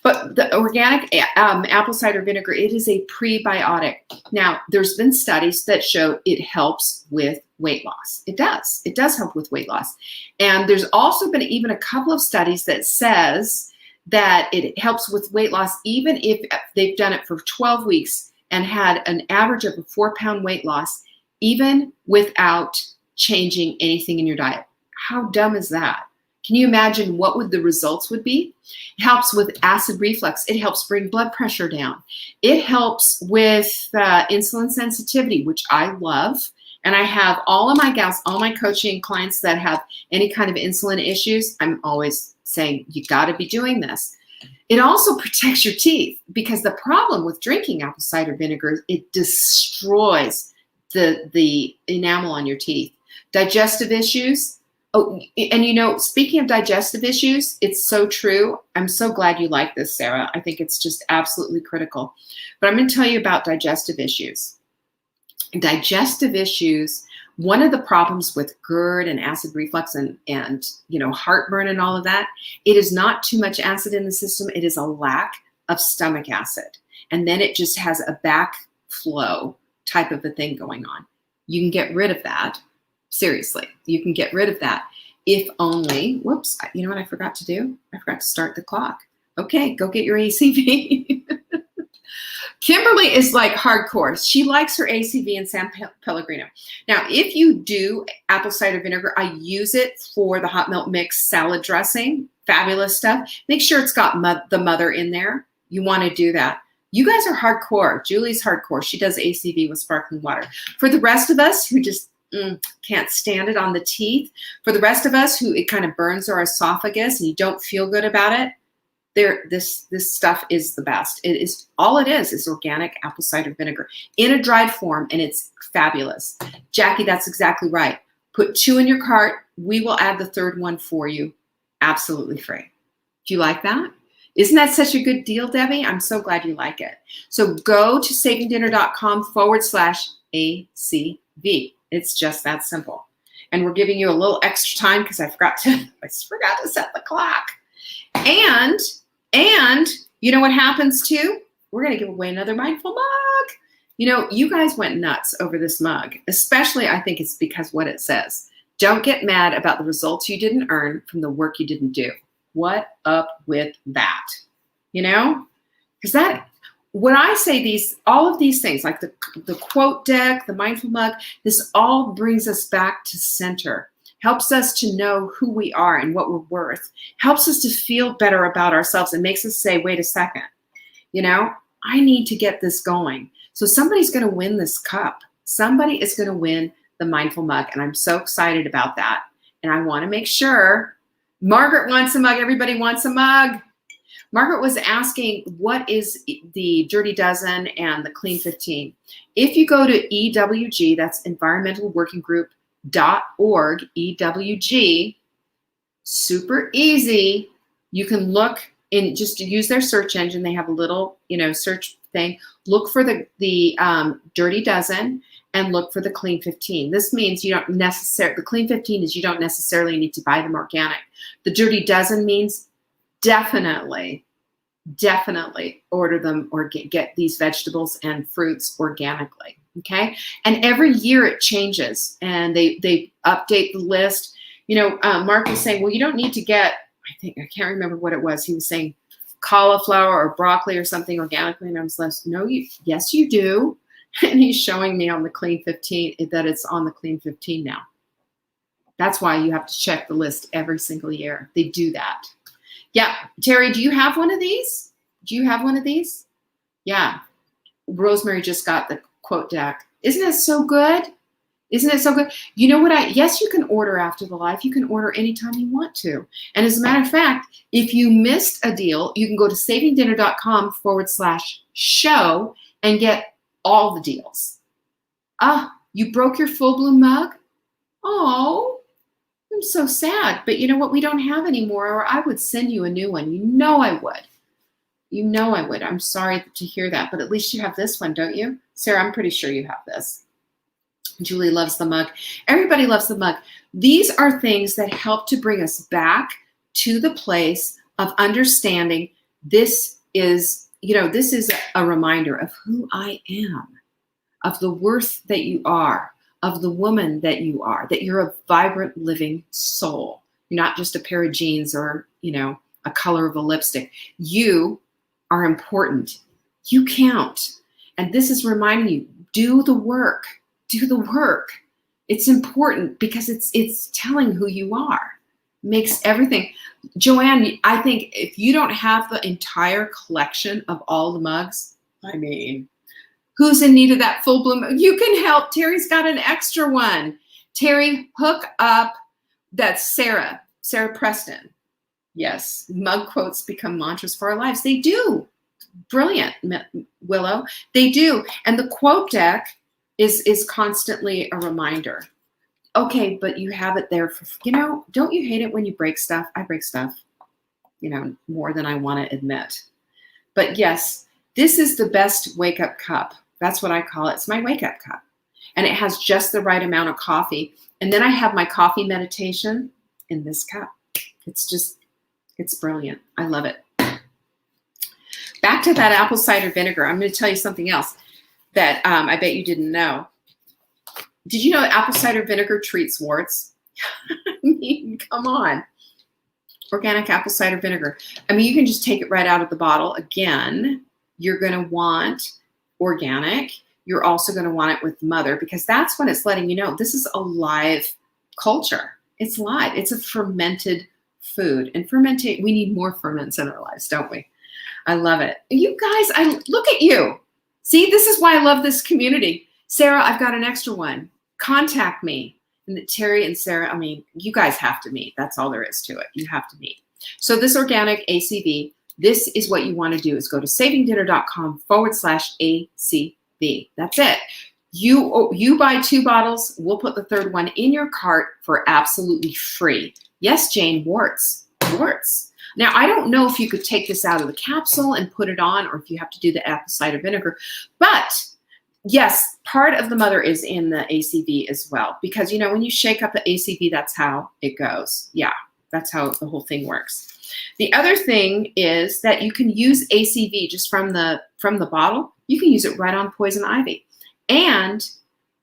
But the organic apple cider vinegar, it is a prebiotic. Now, there's been studies that show it helps with weight loss. It does. It does help with weight loss. And there's also been even a couple of studies that says that it helps with weight loss even if they've done it for 12 weeks and had an average of a 4-pound weight loss, even without changing anything in your diet. How dumb is that? Can you imagine what the results would be? It helps with acid reflux. It helps bring blood pressure down. It helps with insulin sensitivity, which I love. And I have all of my gals, all my coaching clients that have any kind of insulin issues, I'm always saying, you got to be doing this. It also protects your teeth, because the problem with drinking apple cider vinegar, it destroys the enamel on your teeth. Digestive issues. Oh, and speaking of digestive issues, it's so true. I'm so glad you like this, Sarah. I think it's just absolutely critical. But I'm going to tell you about digestive issues. Digestive issues, one of the problems with GERD and acid reflux and heartburn and all of that, it is not too much acid in the system. It is a lack of stomach acid. And then it just has a backflow type of a thing going on. You can get rid of that Seriously, you can get rid of that. If only, whoops, you know what I forgot to do? I forgot to start the clock. Okay, go get your ACV. Kimberly is like hardcore. She likes her ACV and San Pellegrino. Now, if you do apple cider vinegar, I use it for the hot milk mix salad dressing. Fabulous stuff. Make sure it's got the mother in there. You want to do that. You guys are hardcore. Julie's hardcore. She does ACV with sparkling water. For the rest of us who just can't stand it on the teeth, for the rest of us who it kind of burns our esophagus and you don't feel good about it, this stuff is the best. It is all it is organic apple cider vinegar in a dried form, and it's fabulous. Jackie, that's exactly right. Put 2 in your cart. We will add the 3rd one for you, absolutely free. Do you like that? Isn't that such a good deal, Debbie? I'm so glad you like it. So go to savingdinner.com/ACV. It's just that simple. And we're giving you a little extra time because I forgot to set the clock. And you know what happens too? We're going to give away another Mindful mug. You know, you guys went nuts over this mug, especially I think it's because what it says. Don't get mad about the results you didn't earn from the work you didn't do. What up with that? You know, because when I say all of these things, like the quote deck, the Mindful mug, this all brings us back to center. Helps us to know who we are and what we're worth, helps us to feel better about ourselves and makes us say, wait a second, you know, I need to get this going. So somebody's going to win this cup. Somebody is going to win the Mindful mug. And I'm so excited about that. And I want to make sure Margaret wants a mug. Everybody wants a mug. Margaret was asking, what is the Dirty Dozen and the Clean 15? If you go to EWG, that's Environmental Working Group, .org, EWG, super easy. You can look in, just to use their search engine. They have a little, search thing. Look for the Dirty Dozen and look for the Clean 15. This means the Clean 15 is you don't necessarily need to buy them organic. The Dirty Dozen means definitely order them or get these vegetables and fruits organically. Okay. And every year it changes and they update the list. Mark was saying, well, you don't need to get, I can't remember what it was. He was saying cauliflower or broccoli or something organically. And I was like, no, yes, you do. And he's showing me on the Clean 15 that it's on the Clean 15 now. That's why you have to check the list every single year. They do that. Yeah. Terry, do you have one of these? Yeah. Rosemary just got the quote deck. Isn't it so good? You know what? Yes, you can order after the live. You can order anytime you want to. And as a matter of fact, if you missed a deal, you can go to savingdinner.com/show and get all the deals. You broke your Full Bloom mug? Oh, I'm so sad. But you know what? We don't have any more, or I would send you a new one. You know I would. I'm sorry to hear that, but at least you have this one, don't you? Sarah, I'm pretty sure you have this. Julie loves the mug. Everybody loves the mug. These are things that help to bring us back to the place of understanding this is a reminder of who I am, of the worth that you are, of the woman that you are, that you're a vibrant living soul. You're not just a pair of jeans or, a color of a lipstick. You are important. You count. And this is reminding you, do the work. It's important because it's telling who you are. Makes everything. Joanne, I think if you don't have the entire collection of all the mugs, who's in need of that Full Bloom? You can help. Terry's got an extra one. Terry, hook up. That's Sarah Preston. Yes, mug quotes become mantras for our lives. They do. Brilliant, Willow. They do. And the quote deck is constantly a reminder. Okay, but you have it there for, don't you hate it when you break stuff? I break stuff, more than I want to admit. But yes, this is the best wake-up cup. That's what I call it. It's my wake-up cup. And it has just the right amount of coffee. And then I have my coffee meditation in this cup. It's brilliant. I love it. Back to that apple cider vinegar. I'm going to tell you something else that I bet you didn't know. Did you know apple cider vinegar treats warts? I mean, come on. Organic apple cider vinegar. I mean, you can just take it right out of the bottle. Again, you're going to want organic. You're also going to want it with mother, because that's when it's letting you know this is a live culture. It's live. It's a fermented food. And we need more ferments in our lives, don't we? I love it. You guys, look at you. See, this is why I love this community. Sarah, I've got an extra one. Contact me. And Terry and Sarah, I mean, you guys have to meet. That's all there is to it. You have to meet. So this organic ACV, this is what you want to do, is go to savingdinner.com/ACV. That's it. You buy 2 bottles. We'll put the 3rd one in your cart for absolutely free. Yes, Jane, warts. Now, I don't know if you could take this out of the capsule and put it on, or if you have to do the apple cider vinegar, but yes, part of the mother is in the ACV as well, because, you know, when you shake up the ACV, that's how it goes. Yeah, that's how the whole thing works. The other thing is that you can use ACV just from the bottle. You can use it right on poison ivy. And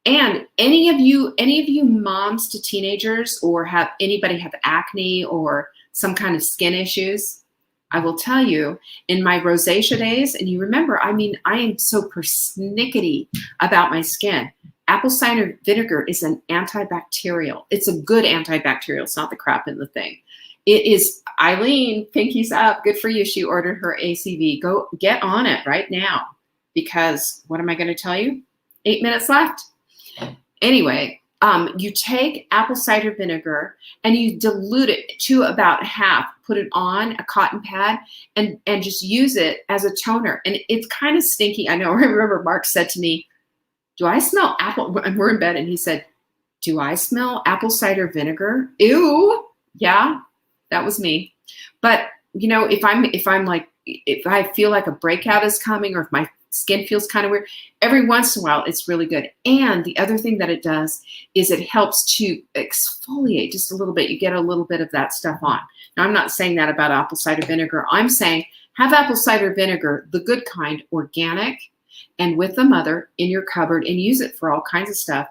any of you moms to teenagers, or have anybody have acne or some kind of skin issues, I will tell you, in my rosacea days, and you remember, I mean, I am so persnickety about my skin. Apple cider vinegar is an antibacterial. It's a good antibacterial. It's not the crap in the thing. It is. Eileen, pinkies up. Good for you. She ordered her ACV. Go get on it right now, because what am I going to tell you? 8 minutes left. Anyway, you take apple cider vinegar and you dilute it to about half, put it on a cotton pad, and just use it as a toner. And it's kind of stinky. I know. I remember Mark said to me, do I smell apple? And we're in bed, and he said, do I smell apple cider vinegar? Ew. Yeah, that was me. But, you know, if I feel like a breakout is coming, or if my skin feels kind of weird, every once in a while, it's really good. And the other thing that it does is it helps to exfoliate just a little bit. You get a little bit of that stuff on. Now, I'm not saying that about apple cider vinegar. I'm saying have apple cider vinegar, the good kind, organic, and with the mother in your cupboard, and use it for all kinds of stuff.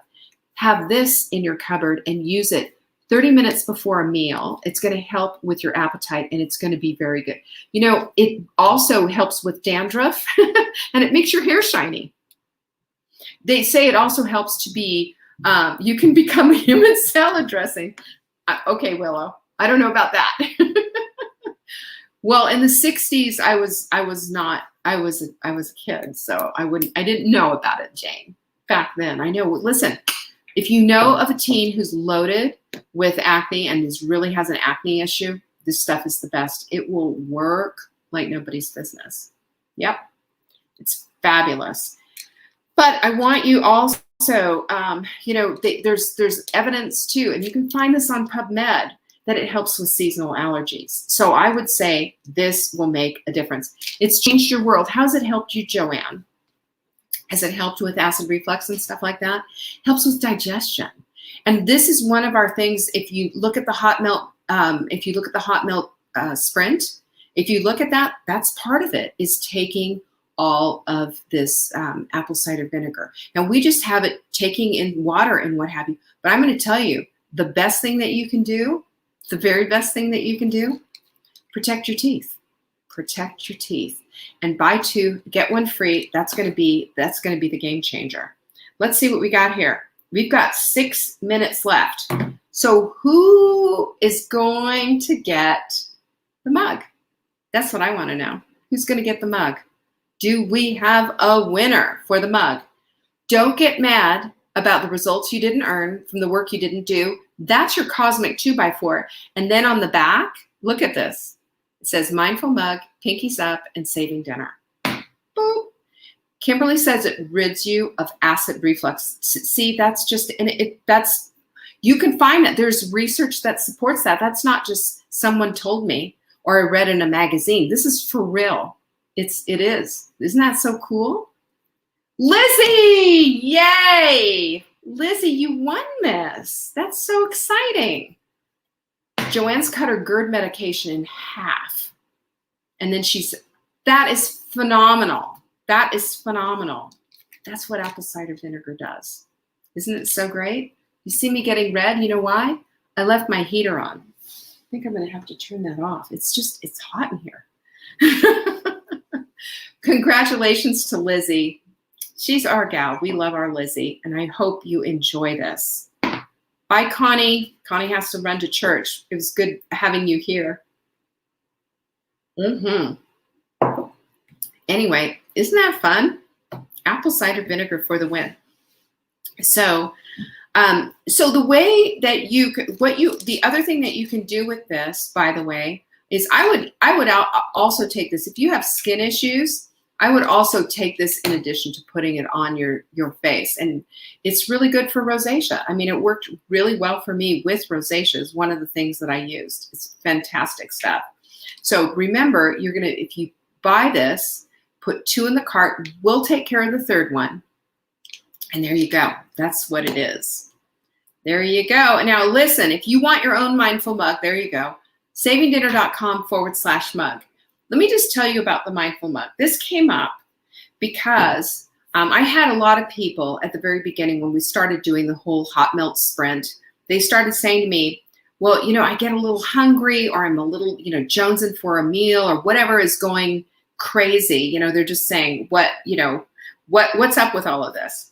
Have this in your cupboard and use it 30 minutes before a meal. It's going to help with your appetite, and it's going to be very good. You know, it also helps with dandruff and it makes your hair shiny. They say it also helps to be, you can become a human salad dressing. Okay, Willow, I don't know about that. Well, in the 60s, I was a kid, so I didn't know about it, Jane. Back then, I know. Listen, if you know of a teen who's loaded with acne and really has an acne issue, this stuff is the best. It will work like nobody's business. Yep, it's fabulous. But I want you also, you know, there's evidence too, and you can find this on PubMed, that it helps with seasonal allergies. So I would say this will make a difference. It's changed your world. How's it helped you, Joanne? Has it helped with acid reflux and stuff like that? Helps with digestion. And this is one of our things. If you look at the hot melt, sprint, if you look at that, that's part of it, is taking all of this apple cider vinegar. Now, we just have it taking in water and what have you. But I'm going to tell you, the best thing that you can do, the very best thing that you can do, protect your teeth. Protect your teeth. And buy 2, get 1 free. That's going to be the game changer. Let's see what we got here. We've got 6 minutes left. So who is going to get the mug? That's what I want to know. Who's going to get the mug? Do we have a winner for the mug? Don't get mad about the results you didn't earn from the work you didn't do. That's your cosmic 2x4. And then on the back, look at this. It says mindful mug, pinkies up, and saving dinner. Boop. Kimberly says it rids you of acid reflux. See, that's just, and you can find that. There's research that supports that. That's not just someone told me or I read in a magazine. This is for real. It is. Isn't that so cool? Lizzie, yay! Lizzie, you won this. That's so exciting. Joanne's cut her GERD medication in half. And then she said, that is phenomenal. That is phenomenal. That's what apple cider vinegar does. Isn't it so great? You see me getting red? You know why? I left my heater on. I think I'm going to have to turn that off. It's hot in here. Congratulations to Lizzie. She's our gal. We love our Lizzie, and I hope you enjoy this. Bye, Connie. Connie has to run to church. It was good having you here. Anyway, isn't that fun? Apple cider vinegar for the win. So the way that the other thing that you can do with this, by the way, is I would also take this. If you have skin issues, I would also take this in addition to putting it on your face. And it's really good for rosacea. I mean, it worked really well for me with rosacea. Is one of the things that I used. It's fantastic stuff. So remember, if you buy this, put 2 in the cart. We'll take care of the third one. And there you go. That's what it is. There you go. And now listen, if you want your own mindful mug, there you go. savingdinner.com/mug. Let me just tell you about the mindful mug. This came up because I had a lot of people at the very beginning when we started doing the whole hot melt sprint. They started saying to me, well, I get a little hungry, or I'm a little, jonesing for a meal, or whatever is going crazy. They're just saying, what's up with all of this?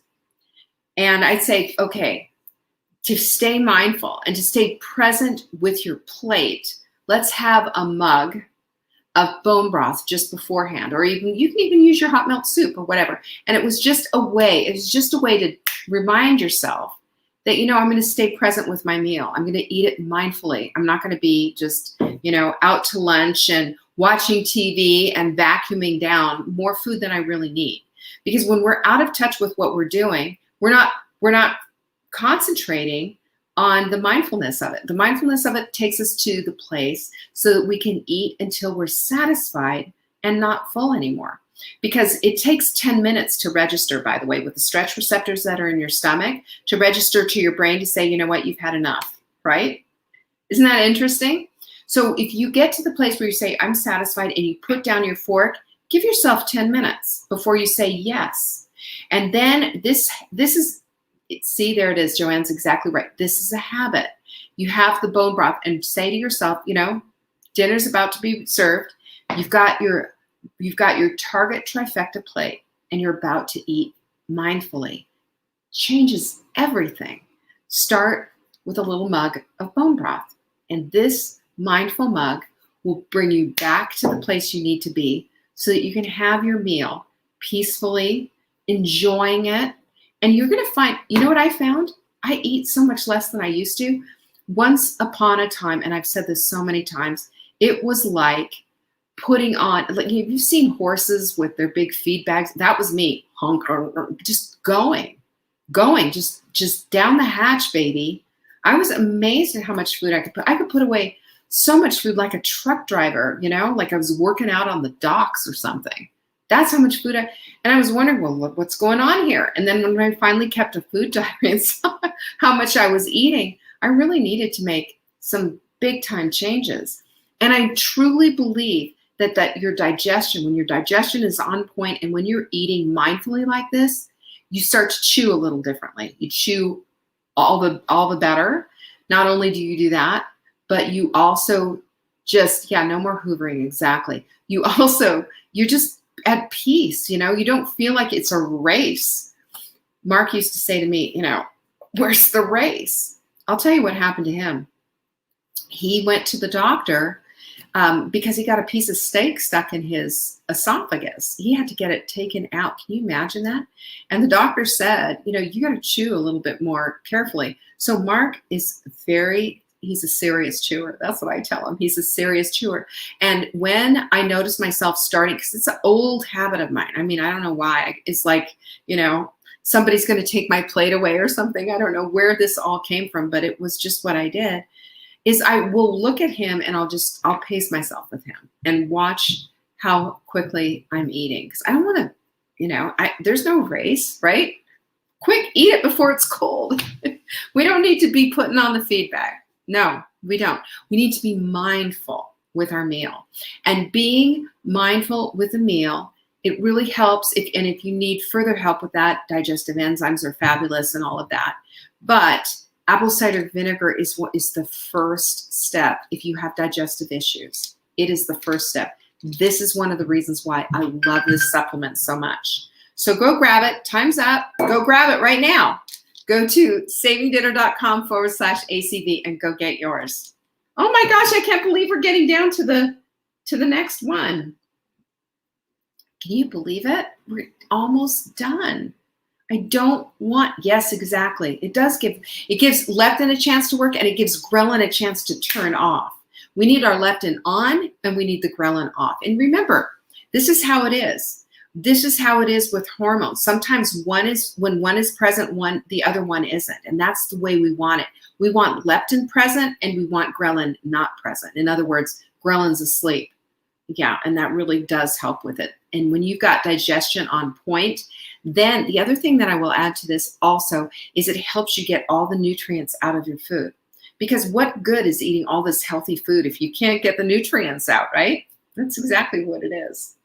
And I'd say, okay, to stay mindful and to stay present with your plate, let's have a mug of bone broth just beforehand, or you can even use your hot melt soup or whatever. And it was just a way to remind yourself that, I'm going to stay present with my meal. I'm going to eat it mindfully. I'm not going to be just, out to lunch and watching TV and vacuuming down more food than I really need. Because when we're out of touch with what we're doing, we're not concentrating on the mindfulness of it. The mindfulness of it takes us to the place so that we can eat until we're satisfied and not full anymore. Because it takes 10 minutes to register, by the way, with the stretch receptors that are in your stomach, to register to your brain to say, you know what, you've had enough, right? Isn't that interesting? So if you get to the place where you say, I'm satisfied, and you put down your fork, give yourself 10 minutes before you say yes. And then this is, see, there it is. Joanne's exactly right. This is a habit. You have the bone broth and say to yourself, dinner's about to be served. You've got your target trifecta plate and you're about to eat mindfully. Changes everything. Start with a little mug of bone broth. And this mindful mug will bring you back to the place you need to be so that you can have your meal peacefully, enjoying it. And you're going to find, what I found? I eat so much less than I used to. Once upon a time, and I've said this so many times, it was like putting on, like, have you seen horses with their big feed bags? That was me, just going, just down the hatch, baby. I was amazed at how much food I could put. I could put away so much food like a truck driver, like I was working out on the docks or something. That's how much food and I was wondering, well, look, what's going on here? And then when I finally kept a food diary and saw how much I was eating, I really needed to make some big time changes. And I truly believe that your digestion, when your digestion is on point and when you're eating mindfully like this, you start to chew a little differently. You chew all the better. Not only do you do that, but you also just, no more hoovering, exactly. You're just at peace, you don't feel like it's a race. Mark used to say to me, where's the race? I'll tell you what happened to him. He went to the doctor because he got a piece of steak stuck in his esophagus. He had to get it taken out. Can you imagine that? And the doctor said, you got to chew a little bit more carefully. So Mark is he's a serious chewer. That's what I tell him. He's a serious chewer. And when I noticed myself starting, because it's an old habit of mine. I mean, I don't know why. It's like, somebody's going to take my plate away or something. I don't know where this all came from, but it was just what I did. Is I will look at him and I'll pace myself with him and watch how quickly I'm eating. Because I don't want to, there's no race, right? Quick, eat it before it's cold. We don't need to be putting on the feedback. No, we don't. We need to be mindful with our meal. And being mindful with a meal It really helps. If you need further help with that, digestive enzymes are fabulous and all of that. But apple cider vinegar is what is the first step if you have digestive issues. It is the first step. This is one of the reasons why I love this supplement so much. So go grab it. Time's up. Go grab it right now. Go to savingdinner.com/ACV and go get yours. Oh my gosh, I can't believe we're getting down to the next one. Can you believe it? We're almost done. I don't want, yes, exactly. It gives leptin a chance to work, and it gives ghrelin a chance to turn off. We need our leptin on, and we need the ghrelin off. And remember, this is how it is. This is how it is with hormones. Sometimes when one is present, the other one isn't. And that's the way we want it. We want leptin present, and we want ghrelin not present. In other words, ghrelin's asleep. Yeah, and that really does help with it. And when you've got digestion on point, then the other thing that I will add to this also is it helps you get all the nutrients out of your food. Because what good is eating all this healthy food if you can't get the nutrients out, right? That's exactly what it is.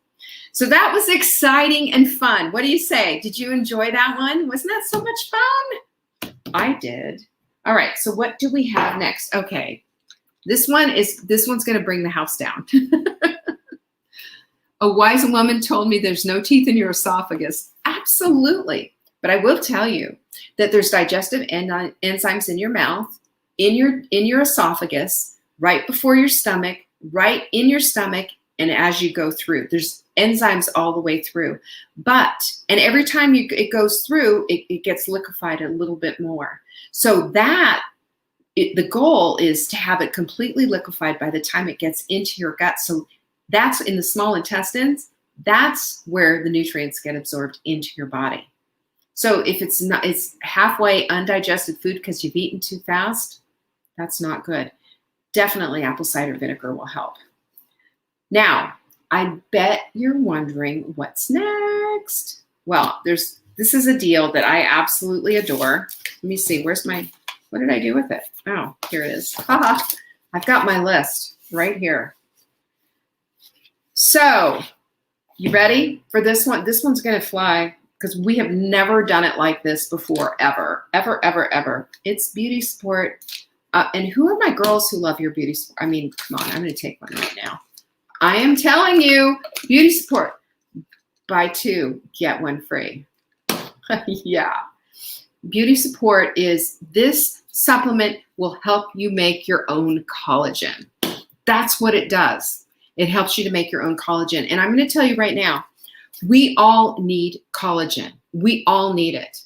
So that was exciting and fun. What do you say? Did you enjoy that one? Wasn't that so much fun? I did. All right, so what do we have next? Okay, this one's going to bring the house down. A wise woman told me there's no teeth in your esophagus. Absolutely. But I will tell you that there's digestive enzymes in your mouth, in your esophagus, right before your stomach, right in your stomach, and as you go through. There's enzymes all the way through. And every time it goes through, it gets liquefied a little bit more. So the goal is to have it completely liquefied by the time it gets into your gut. So that's in the small intestines. That's where the nutrients get absorbed into your body. So if it's halfway undigested food because you've eaten too fast, that's not good. Definitely apple cider vinegar will help. Now, I bet you're wondering what's next. Well, this is a deal that I absolutely adore. Let me see, what did I do with it? Oh, here it is. I've got my list right here. So, you ready for this one? This one's going to fly because we have never done it like this before, ever, ever, ever, ever. It's beauty support. And who are my girls who love your beauty support? I mean, come on, I'm going to take one right now. I am telling you, beauty support. Buy two, get one free. Yeah. Beauty support is this supplement will help you make your own collagen. That's what it does. It helps you to make your own collagen. And I'm going to tell you right now, we all need collagen. We all need it.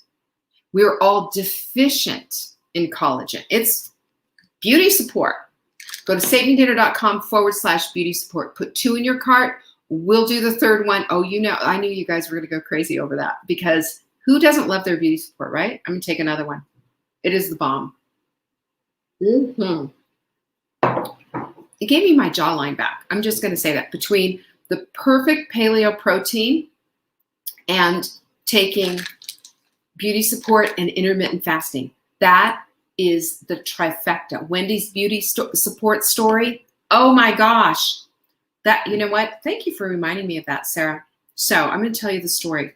We're all deficient in collagen. It's beauty support. Go to savingdinner.com/beauty support. Put 2 in your cart. We'll do the third one. Oh, I knew you guys were going to go crazy over that because who doesn't love their beauty support, right? I'm going to take another one. It is the bomb. Mm-hmm. It gave me my jawline back. I'm just going to say that. Between the perfect paleo protein and taking beauty support and intermittent fasting, that is the trifecta. Wendy's beauty support story. Oh my gosh. You know what? Thank you for reminding me of that, Sarah. So I'm going to tell you the story.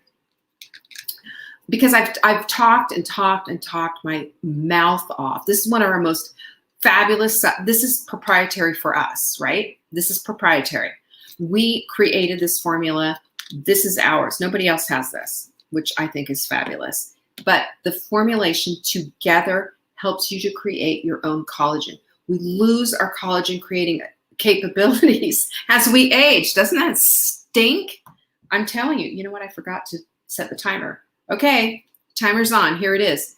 Because I've talked and talked and talked my mouth off. This is one of our most fabulous. This is proprietary for us, right? This is proprietary. We created this formula. This is ours. Nobody else has this, which I think is fabulous. But the formulation together helps you to create your own collagen. We lose our collagen creating capabilities as we age. Doesn't that stink? I'm telling you. You know what? I forgot to set the timer. Okay, timer's on. Here it is.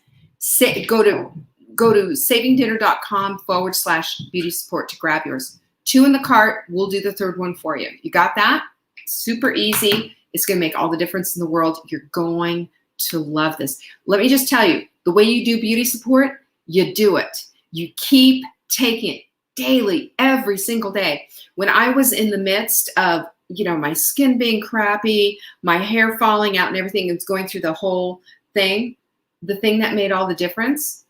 Go to savingdinner.com/beauty support to grab yours. 2 in the cart. We'll do the third one for you. You got that? Super easy. It's going to make all the difference in the world. You're going to love this. Let me just tell you, the way you do beauty support, you do it. You keep taking it daily, every single day. When I was in the midst of my skin being crappy, my hair falling out and everything, it's going through the whole thing. The thing that made all the difference,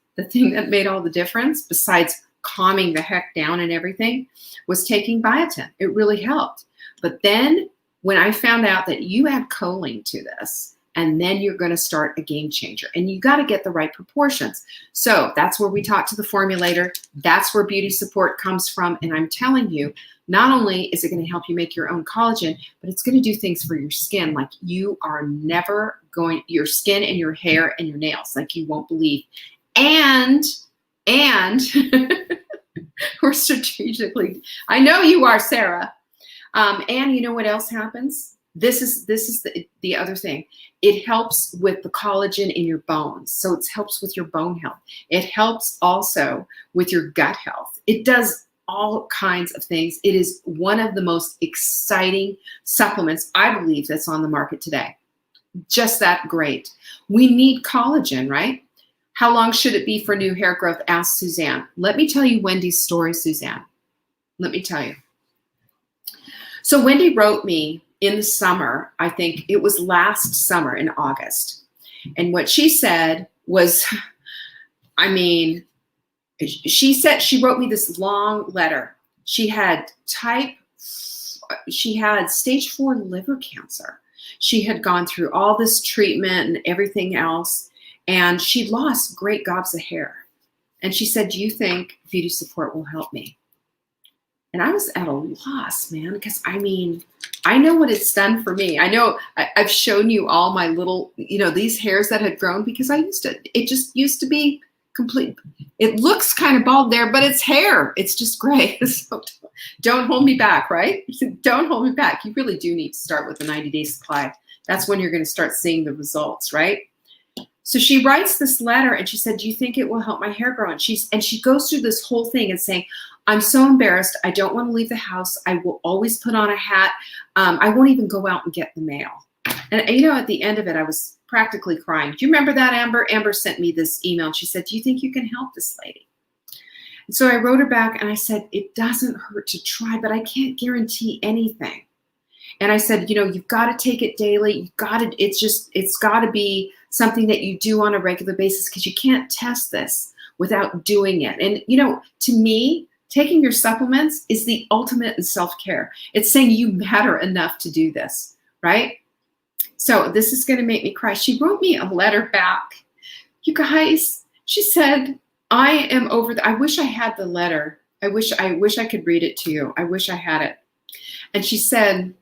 besides calming the heck down and everything, was taking biotin. It really helped. But then when I found out that you add choline to this, and then you're going to start a game changer. And you got to get the right proportions. So that's where we talk to the formulator. That's where beauty support comes from. And I'm telling you, not only is it going to help you make your own collagen, but it's going to do things for your skin like you are never going, your skin and your hair and your nails, like you won't believe. And we're strategically, I know you are, Sarah. And you know what else happens? This is the other thing. It helps with the collagen in your bones. So it helps with your bone health. It helps also with your gut health. It does all kinds of things. It is one of the most exciting supplements, I believe, that's on the market today. Just that great. We need collagen, right? How long should it be for new hair growth? Asked Suzanne. Let me tell you Wendy's story, Suzanne. Let me tell you. So Wendy wrote me in the summer, I think it was last summer in August. And what she said was, I mean, she wrote me this long letter. She had stage 4 liver cancer. She had gone through all this treatment and everything else, and she lost great gobs of hair. And she said, do you think beauty support will help me? And I was at a loss, man, because I mean, I know what it's done for me. I know I've shown you all my little, these hairs that had grown because it just used to be complete. It looks kind of bald there, but it's hair. It's just gray. So don't hold me back, right? Don't hold me back. You really do need to start with a 90-day supply. That's when you're going to start seeing the results, right? So she writes this letter and she said, do you think it will help my hair grow? And she goes through this whole thing and saying, I'm so embarrassed. I don't want to leave the house. I will always put on a hat. I won't even go out and get the mail. And at the end of it, I was practically crying. Do you remember that, Amber? Amber sent me this email. She said, do you think you can help this lady? And so I wrote her back and I said, it doesn't hurt to try, but I can't guarantee anything. And I said, you've got to take it daily. It's got to be something that you do on a regular basis because you can't test this without doing it. And, to me, taking your supplements is the ultimate in self-care. It's saying you matter enough to do this, right? So this is going to make me cry. She wrote me a letter back. You guys, she said, I am over I wish I had the letter. I wish I could read it to you. I wish I had it. And she said,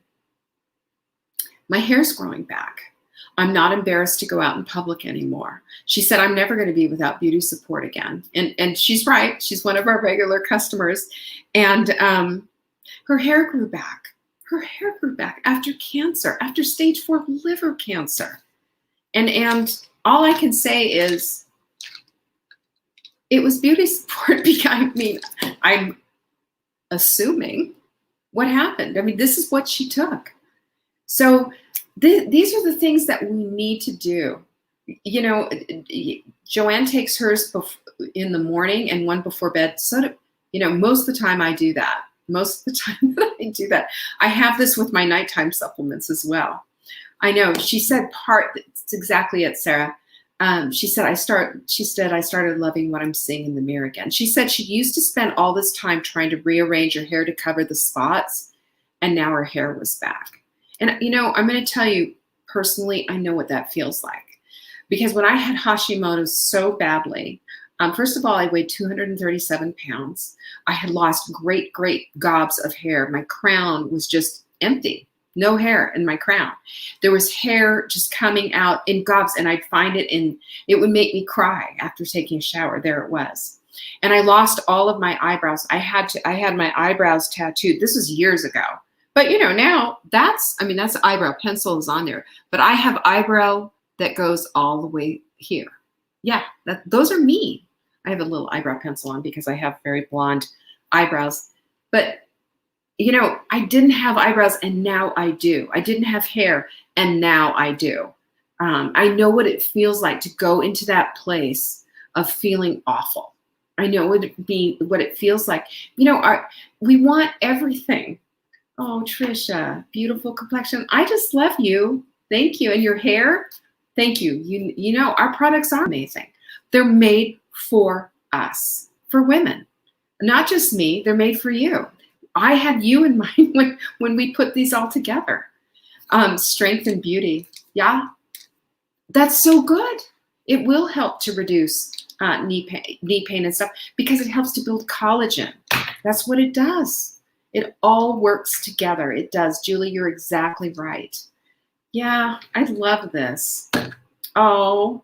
my hair's growing back. I'm not embarrassed to go out in public anymore. She said, I'm never going to be without beauty support again. And she's right. She's one of our regular customers. And her hair grew back. Her hair grew back after cancer, after stage 4 liver cancer. And all I can say is it was beauty support because, I'm assuming what happened. This is what she took. So these are the things that we need to do. Joanne takes hers in the morning and one before bed. So, most of the time I do that. Most of the time that I do that. I have this with my nighttime supplements as well. I know. She said it's exactly it, Sarah. She said, I started loving what I'm seeing in the mirror again. She said she used to spend all this time trying to rearrange her hair to cover the spots, and now her hair was back. And, I'm going to tell you personally, I know what that feels like. Because when I had Hashimoto's so badly, first of all, I weighed 237 pounds. I had lost great gobs of hair. My crown was just empty. No hair in my crown. There was hair just coming out in gobs, and I'd find it it would make me cry after taking a shower. There it was. And I lost all of my eyebrows. I had my eyebrows tattooed. This was years ago. But now that's eyebrow pencil is on there, but I have eyebrow that goes all the way here. Yeah, those are me. I have a little eyebrow pencil on because I have very blonde eyebrows, but I didn't have eyebrows and now I do. I didn't have hair and now I do. I know what it feels like to go into that place of feeling awful. I know what it feels like. We want everything. Oh, Trisha, beautiful complexion. I just love you. Thank you. And your hair, thank you. Our products are amazing. They're made for us, for women. Not just me, they're made for you. I had you in mind when we put these all together. Strength and beauty. Yeah, that's so good. It will help to reduce knee pain and stuff because it helps to build collagen. That's what it does. It all works together. It does. Julie, you're exactly right. Yeah, I love this. Oh,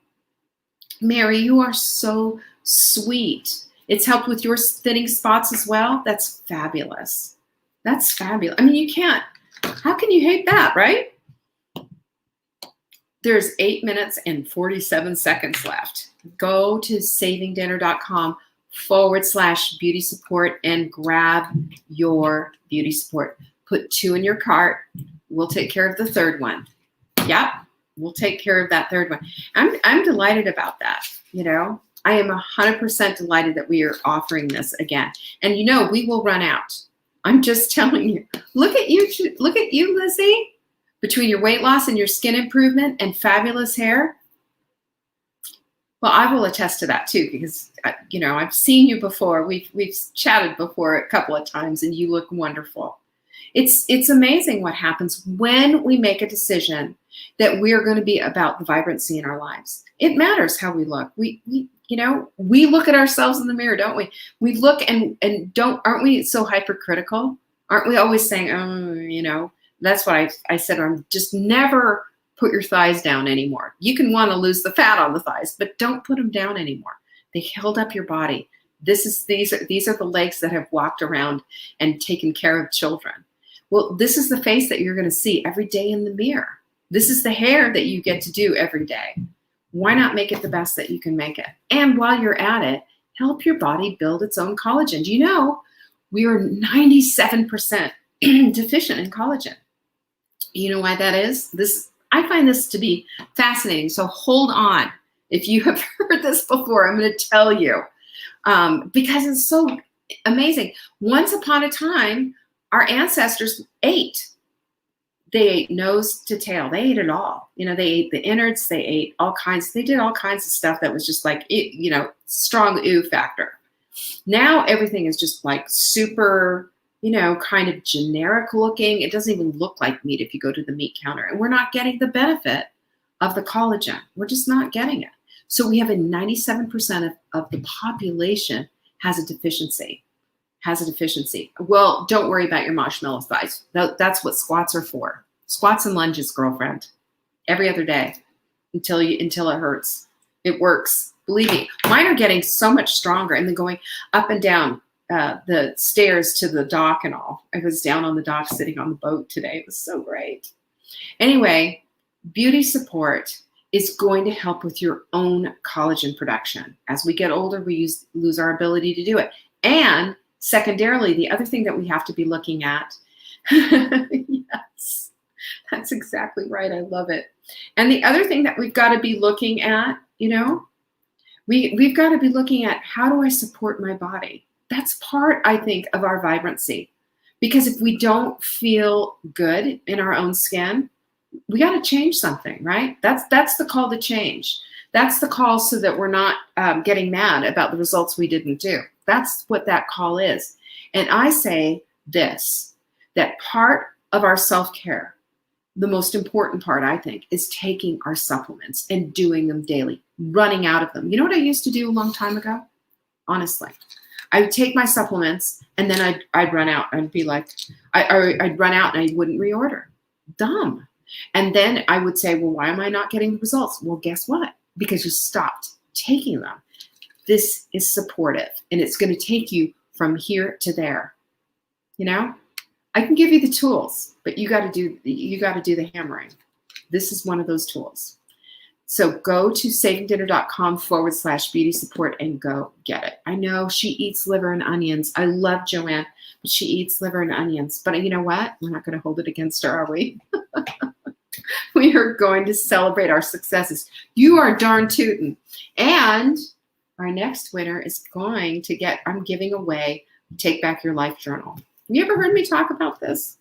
Mary, you are so sweet. It's helped with your thinning spots as well. That's fabulous. That's fabulous. I mean, you can't. How can you hate that, right? There's 8 minutes and 47 seconds left. Go to savingdinner.com/beauty support and grab your beauty support. Put 2 in your cart. We'll take care of the third one. Yep, we'll take care of that third one. I'm delighted about that. You know, I am 100% delighted that we are offering this again. And you know, we will run out. I'm just telling you. Look at you, Lizzie. Between your weight loss and your skin improvement and fabulous hair. Well, I will attest to that too, because you know, I've seen you before. We've chatted before a couple of times, and you look wonderful. It's amazing what happens when we make a decision that we are going to be about the vibrancy in our lives. It matters how we look. We you know, we look at ourselves in the mirror, don't we? We look and aren't we so hypercritical? Aren't we always saying, oh, you know, that's what I said, just never put your thighs down anymore. You can want to lose the fat on the thighs, but don't put them down anymore. They held up your body. These are the legs that have walked around and taken care of children. Well, this is the face that you're going to see every day in the mirror. This is the hair that you get to do every day. Why not make it the best that you can make it? And while you're at it, help your body build its own collagen. Do you know we are 97% deficient in collagen? You know why that is? I find this to be fascinating. So hold on. If you have heard this before, I'm going to tell you because it's so amazing. Once upon a time, our ancestors ate. They ate nose to tail. They ate it all. You know, they ate the innards. They ate all kinds. They did all kinds of stuff that was just like, you know, strong ooh factor. Now everything is just like super, you know, kind of generic looking. It doesn't even look like meat if you go to the meat counter. And we're not getting the benefit of the collagen. We're just not getting it. So we have a 97% of the population has a deficiency. Well, don't worry about your marshmallow thighs. That's what squats are for. Squats and lunges, girlfriend. Every other day until it hurts. It works. Believe me. Mine are getting so much stronger and then going up and down the stairs to the dock and all. I was down on the dock sitting on the boat today. It was so great. Anyway, beauty support is going to help with your own collagen production. As we get older, we lose our ability to do it. And secondarily, the other thing that we have to be looking at, yes, that's exactly right. I love it. And the other thing that we've got to be looking at, you know, we've got to be looking at, how do I support my body? That's part, I think, of our vibrancy. Because if we don't feel good in our own skin, we got to change something, right? That's the call to change. That's the call so that we're not getting mad about the results we didn't do. That's what that call is. And I say this, that part of our self-care, the most important part, I think, is taking our supplements and doing them daily, running out of them. You know what I used to do a long time ago? Honestly, I would take my supplements and then I'd run out. I'd be like, I'd run out and I wouldn't reorder. Dumb. And then I would say, well, why am I not getting the results? Well, guess what? Because you stopped taking them. This is supportive, and it's going to take you from here to there. You know, I can give you the tools, but you got to do the hammering. This is one of those tools. So go to savingdinner.com/beauty support and go get it. I know she eats liver and onions. I love Joanne, but she eats liver and onions. But you know what? We're not going to hold it against her, are we? We are going to celebrate our successes. You are darn tootin'. And our next winner is going to get, I'm giving away Take Back Your Life Journal. Have you ever heard me talk about this?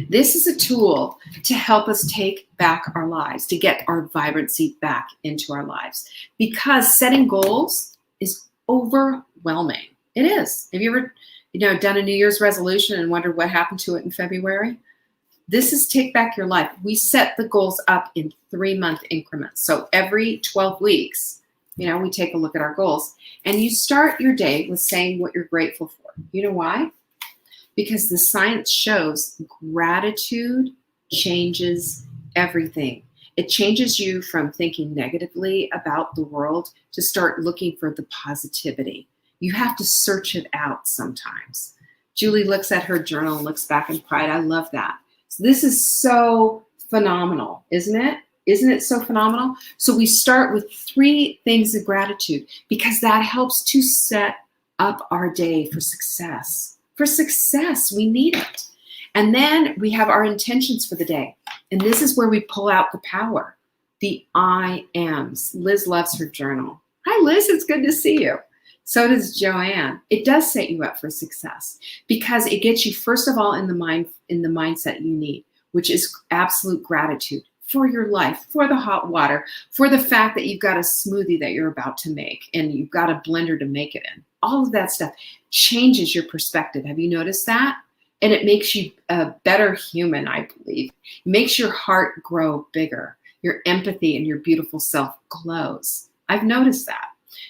This is a tool to help us take back our lives, to get our vibrancy back into our lives. Because setting goals is overwhelming. It is. Have you ever, done a New Year's resolution and wondered what happened to it in February? This is Take Back Your Life. We set the goals up in 3-month increments. So every 12 weeks, we take a look at our goals. And you start your day with saying what you're grateful for. You know why? Because the science shows gratitude changes everything. It changes you from thinking negatively about the world to start looking for the positivity. You have to search it out sometimes. Julie looks at her journal and looks back in pride. I love that. So this is so phenomenal, isn't it? Isn't it so phenomenal? So we start with 3 things of gratitude because that helps to set up our day for success. For success, we need it. And then we have our intentions for the day. And this is where we pull out the power, the I ams. Liz loves her journal. Hi, Liz, it's good to see you. So does Joanne. It does set you up for success because it gets you, first of all, in the mindset you need, which is absolute gratitude for your life, for the hot water, for the fact that you've got a smoothie that you're about to make and you've got a blender to make it in. All of that stuff changes your perspective. Have you noticed that? And it makes you a better human, I believe. It makes your heart grow bigger. Your empathy and your beautiful self glows. I've noticed that.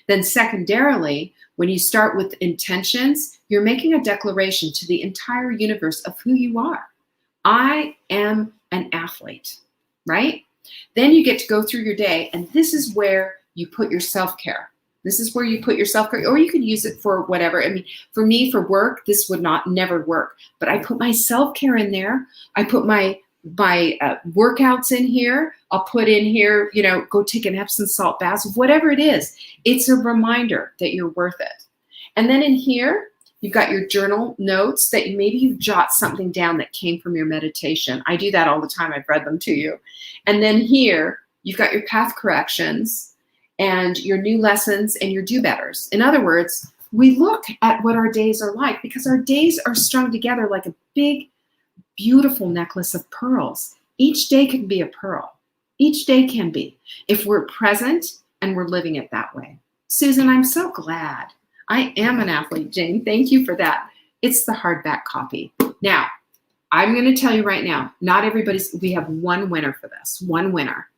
Then secondarily, when you start with intentions, you're making a declaration to the entire universe of who you are. I am an athlete, right? Then you get to go through your day, and this is where you put your self-care. This is where you put your self-care, or you could use it for whatever. I mean, for me, for work, this would never work. But I put my self-care in there. I put my workouts in here. I'll put in here, go take an Epsom salt bath, whatever it is. It's a reminder that you're worth it. And then in here, you've got your journal notes that maybe you jot something down that came from your meditation. I do that all the time. I've read them to you. And then here, you've got your path corrections and your new lessons and your do-betters. In other words, we look at what our days are like because our days are strung together like a big, beautiful necklace of pearls. Each day can be a pearl. Each day can be, if we're present and we're living it that way. Susan, I'm so glad. I am an athlete, Jane. Thank you for that. It's the hardback copy. Now, I'm going to tell you right now, we have one winner for this, one winner.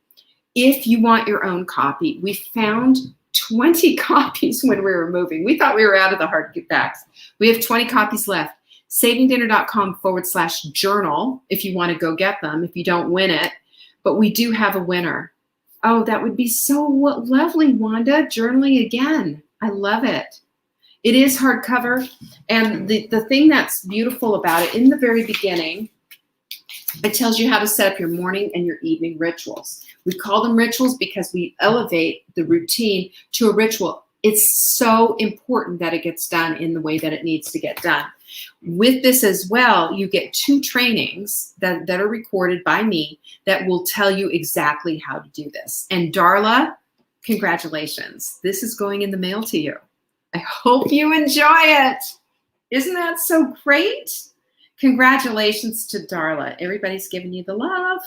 If you want your own copy, we found 20 copies when we were moving. We thought we were out of the hardbacks. We have 20 copies left. savingdinner.com/journal if you want to go get them, if you don't win it. But we do have a winner. Oh, that would be so lovely, Wanda. Journaling again. I love it. It is hardcover. And the thing that's beautiful about it, in the very beginning, it tells you how to set up your morning and your evening rituals. We call them rituals because we elevate the routine to a ritual. It's so important that it gets done in the way that it needs to get done. With this as well, you get 2 trainings that are recorded by me that will tell you exactly how to do this. And Darla, congratulations. This is going in the mail to you. I hope you enjoy it. Isn't that so great? Congratulations to Darla. Everybody's giving you the love.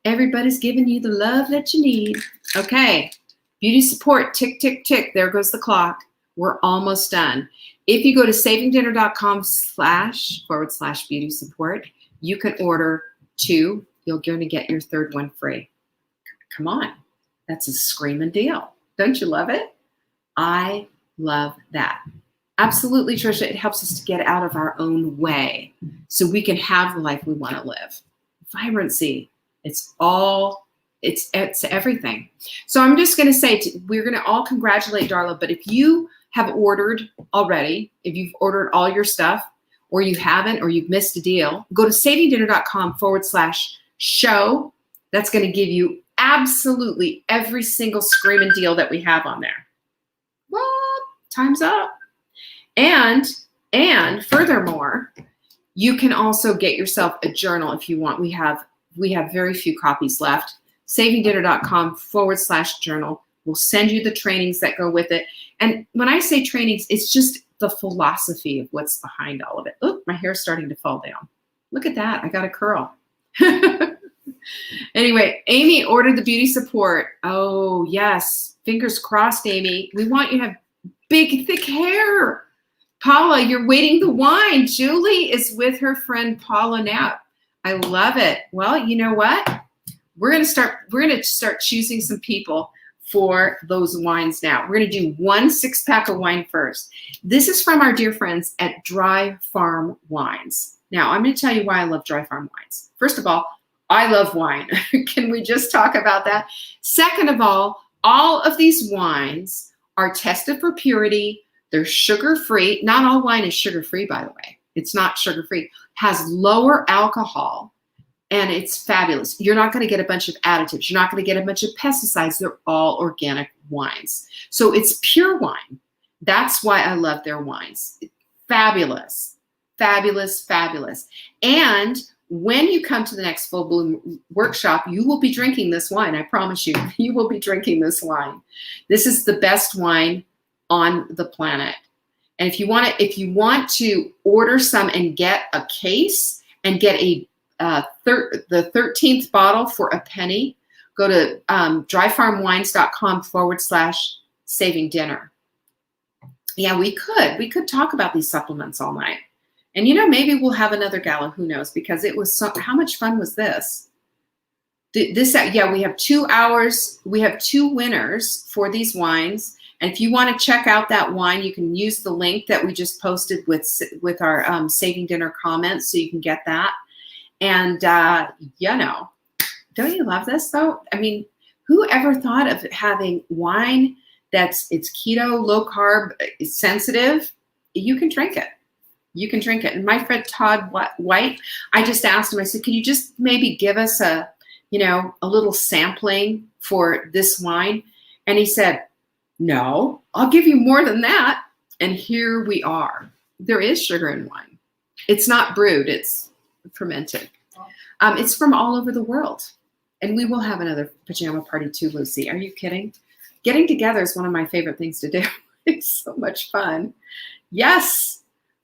Everybody's giving you the love that you need. Okay. Beauty support, tick, tick, tick. There goes the clock. We're almost done. If you go to savingdinner.com//beauty support, you can order 2. You're going to get your 3rd one free. Come on. That's a screaming deal. Don't you love it? I love that. Absolutely, Trisha. It helps us to get out of our own way so we can have the life we want to live. Vibrancy. It's everything. So I'm just going to say, we're going to all congratulate Darla, but if you have ordered already, if you've ordered all your stuff, or you haven't, or you've missed a deal, go to savingdinner.com/show. That's going to give you absolutely every single screaming deal that we have on there. What? Time's up. And furthermore, you can also get yourself a journal if you want. We have very few copies left. savingdinner.com/journal. We'll send you the trainings that go with it. And when I say trainings, it's just the philosophy of what's behind all of it. Oh, my hair's starting to fall down. Look at that. I got a curl. Anyway, Amy ordered the beauty support. Oh, yes. Fingers crossed, Amy. We want you to have big, thick hair. Paula, you're waiting the wine. Julie is with her friend Paula Knapp. I love it. Well, you know what? We're going to start choosing some people for those wines now. We're going to do 1 6-pack of wine first. This is from our dear friends at Dry Farm Wines. Now, I'm going to tell you why I love Dry Farm Wines. First of all, I love wine. Can we just talk about that? Second of all of these wines are tested for purity. They're sugar-free. Not all wine is sugar-free, by the way. It's not sugar-free. Has lower alcohol, and it's fabulous. You're not going to get a bunch of additives. You're not going to get a bunch of pesticides. They're all organic wines. So it's pure wine. That's why I love their wines. Fabulous, fabulous, fabulous. And when you come to the next Full Bloom workshop, you will be drinking this wine. I promise you, you will be drinking this wine. This is the best wine on the planet. And if you want to order some and get a case and get the 13th bottle for a penny, go to dryfarmwines.com/saving dinner. Yeah, we could talk about these supplements all night. And maybe we'll have another gala, who knows, because it was how much fun was this? Yeah, we have 2 hours. We have 2 winners for these wines. And if you want to check out that wine, you can use the link that we just posted with our Saving Dinner comments, so you can get that. And, don't you love this, though? I mean, who ever thought of having wine it's keto, low carb, sensitive? You can drink it. You can drink it. And my friend Todd White, I just asked him, I said, could you just maybe give us a little sampling for this wine? And he said, no, I'll give you more than that. And here we are. There is sugar in wine. It's not brewed, it's fermented. It's from all over the world. And we will have another pajama party too, Lucy. Are you kidding? Getting together is one of my favorite things to do. It's so much fun. Yes.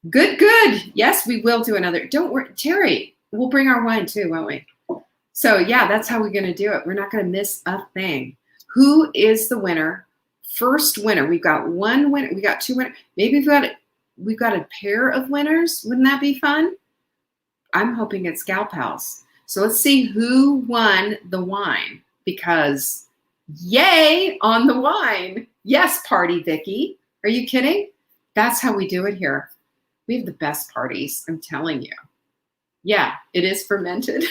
Good. Yes, we will do another. Don't worry, Terry, we'll bring our wine too, won't we? So yeah, that's how we're going to do it. We're not going to miss a thing. Who is the winner? First winner. We've got 1 winner. We got 2 winners. Maybe we've got a pair of winners. Wouldn't that be fun? I'm hoping it's Gal Pals. So let's see who won the wine, because yay on the wine. Yes, Party Vicky. Are you kidding? That's how we do it here. We have the best parties, I'm telling you. Yeah, it is fermented.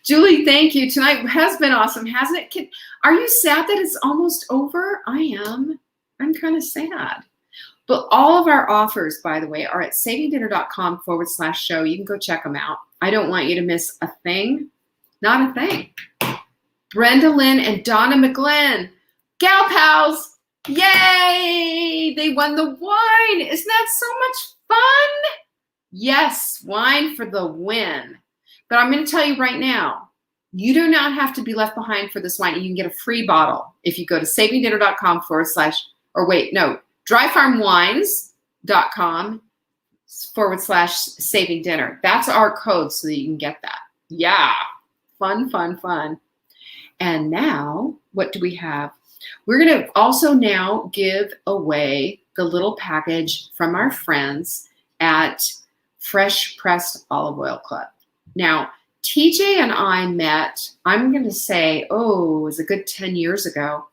Julie, thank you. Tonight has been awesome, hasn't it? Are you sad that it's almost over? I am. I'm kind of sad. But all of our offers, by the way, are at savingdinner.com/show. You can go check them out. I don't want you to miss a thing. Not a thing. Brenda Lynn and Donna McGlynn. Gal Pals. Yay! They won the wine. Isn't that so much fun? Yes, wine for the win. But I'm going to tell you right now, you do not have to be left behind for this wine. You can get a free bottle if you go to dryfarmwines.com/saving dinner. That's our code so that you can get that. Yeah. Fun. And now, what do we have? We're going to also now give away the little package from our friends at Fresh Pressed Olive Oil Club. Now, TJ and I met, I'm going to say, it was a good 10 years ago.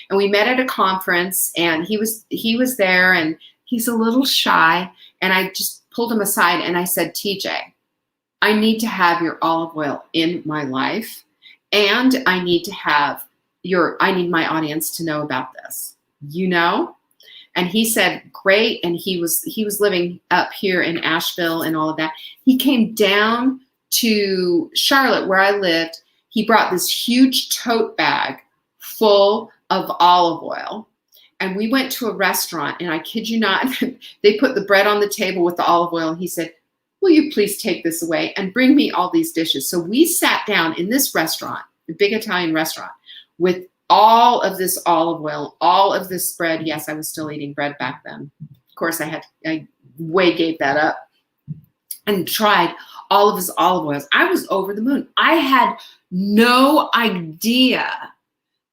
And we met at a conference, and he was there, and he's a little shy. And I just pulled him aside and I said, TJ, I need to have your olive oil in my life. And I need my audience to know about this, And he said, great. And he was living up here in Asheville and all of that. He came down to Charlotte, where I lived. He brought this huge tote bag full of olive oil. And we went to a restaurant, and I kid you not, they put the bread on the table with the olive oil. And he said, will you please take this away and bring me all these dishes? So we sat down in this restaurant, the big Italian restaurant, with all of this olive oil, all of this bread. Yes, I was still eating bread back then. Of course, I way gave that up, and tried all of his olive oils. I was over the moon. I had no idea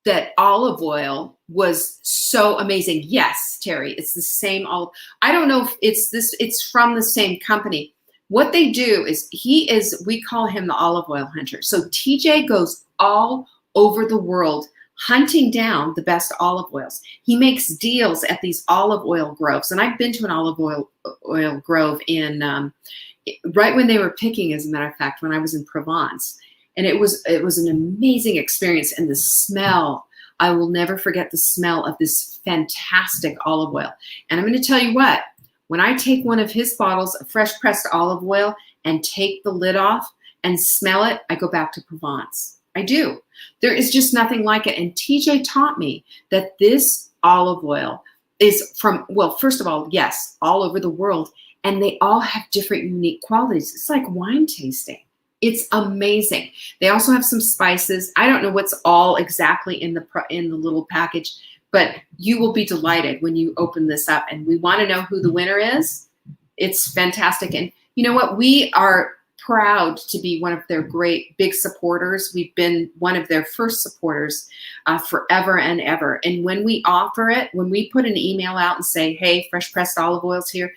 that olive oil was so amazing. Yes, Terry, it's the same olive. I don't know if it's from the same company, What they do is we call him the olive oil hunter. So TJ goes all over the world hunting down the best olive oils. He makes deals at these olive oil groves. And I've been to an olive oil grove in right when they were picking, as a matter of fact, when I was in Provence. And it was an amazing experience. And the smell, I will never forget the smell of this fantastic olive oil. And I'm going to tell you what, when I take one of his bottles of fresh pressed olive oil and take the lid off and smell it, I go back to Provence. I do. There is just nothing like it. And TJ taught me that this olive oil is from, well, first of all, yes, all over the world. And they all have different unique qualities. It's like wine tasting. It's amazing. They also have some spices. I don't know what's all exactly in the little package, but you will be delighted when you open this up. And we want to know who the winner is. It's fantastic. And you know what? We are proud to be one of their great big supporters. We've been one of their first supporters forever and ever. And when we offer it, when we put an email out and say, hey, fresh pressed olive oil's here,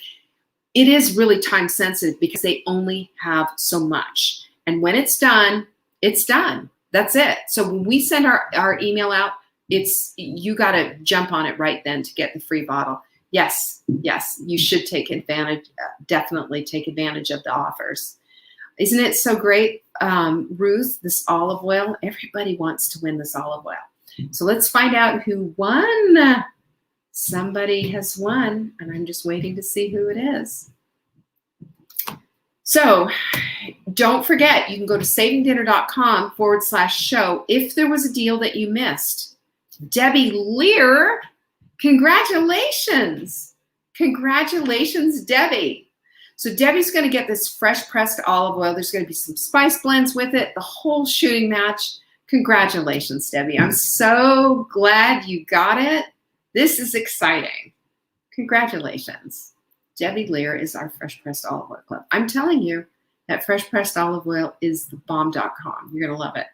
it is really time sensitive because they only have so much. And when it's done, it's done. That's it. So when we send our email out, you got to jump on it right then to get the free bottle. Yes, you should take advantage, definitely take advantage of the offers. Isn't it so great, Ruth, this olive oil? Everybody wants to win this olive oil. So let's find out who won. Somebody has won, and I'm just waiting to see who it is. So don't forget, you can go to savingdinner.com/show if there was a deal that you missed. Debbie Lear, congratulations. Congratulations, Debbie. So Debbie's going to get this fresh pressed olive oil. There's going to be some spice blends with it, the whole shooting match. Congratulations, Debbie. I'm so glad you got it. This is exciting. Congratulations. Debbie Lear is our Fresh Pressed Olive Oil Club. I'm telling you that Fresh Pressed Olive Oil is the bomb.com. You're going to love it.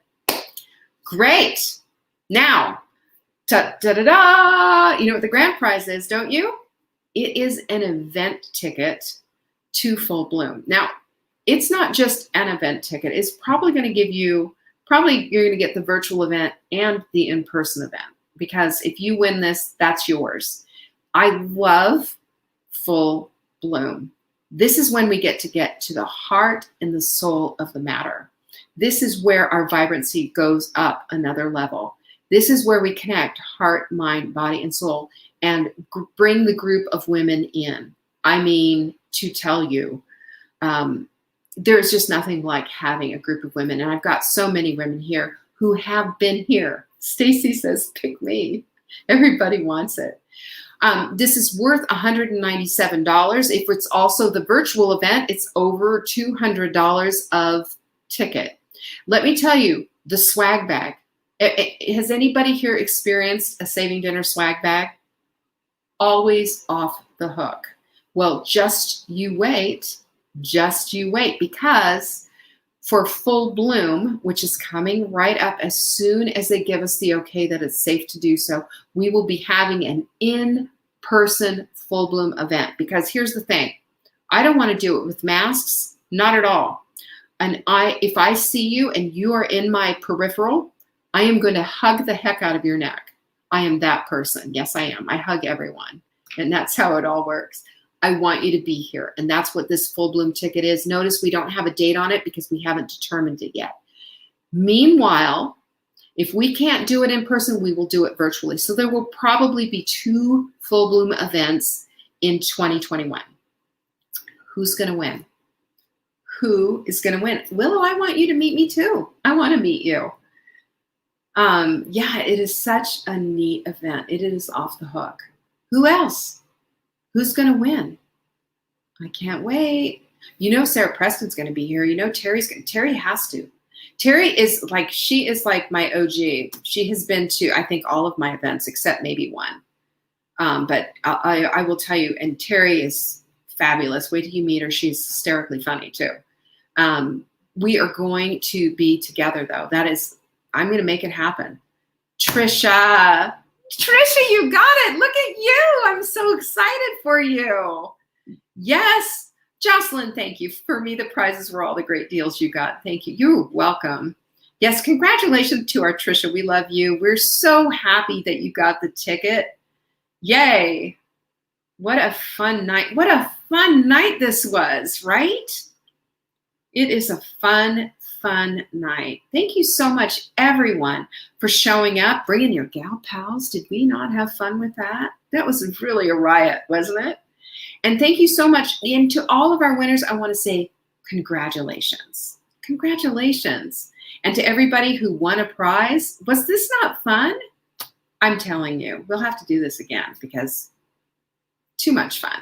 Great. Now, ta-da-da-da! You know what the grand prize is, don't you? It is an event ticket to Full Bloom. Now, it's not just an event ticket. It's probably going to give you, you're going to get the virtual event and the in-person event. Because if you win this, that's yours. I love Full Bloom. This is when we get to the heart and the soul of the matter. This is where our vibrancy goes up another level. This is where we connect heart, mind, body, and soul and bring the group of women in. I mean, to tell you, there's just nothing like having a group of women. And I've got so many women here who have been here. Stacy says, pick me. Everybody wants it. This is worth $197. If it's also the virtual event, it's over $200 of ticket. Let me tell you, the swag bag. Has anybody here experienced a Saving Dinner swag bag? Always off the hook. Well, just you wait, because for Full Bloom, which is coming right up as soon as they give us the okay that it's safe to do so, we will be having an in-person Full Bloom event. Because here's the thing, I don't want to do it with masks, not at all. And if I see you and you are in my peripheral, I am going to hug the heck out of your neck. I am that person. Yes, I am. I hug everyone. And that's how it all works. I want you to be here. And that's what this Full Bloom ticket is. Notice we don't have a date on it because we haven't determined it yet. Meanwhile, if we can't do it in person, we will do it virtually. So there will probably be 2 Full Bloom events in 2021. Who's going to win? Who is going to win? Willow, I want you to meet me too. I want to meet you. Yeah, it is such a neat event. It is off the hook. Who else? Who's going to win? I can't wait. You know, Sarah Preston's going to be here. You know, Terry has to. Terry is like, she is like my OG. She has been to, I think, all of my events except maybe one. But I will tell you, and Terry is fabulous. Wait till you meet her. She's hysterically funny too. We are going to be together though. I'm going to make it happen. Trisha, you got it. Look at you. I'm so excited for you. Yes, Jocelyn, thank you. For me, the prizes were all the great deals you got. Thank you. You're welcome. Yes, congratulations to our Trisha. We love you. We're so happy that you got the ticket. Yay. What a fun night. What a fun night this was, right? It is a fun night. Thank you so much, everyone, for showing up, bringing your gal pals. Did we not have fun with that? That was really a riot, wasn't it? And thank you so much. And to all of our winners, I want to say congratulations. Congratulations. And to everybody who won a prize, was this not fun? I'm telling you, we'll have to do this again because too much fun.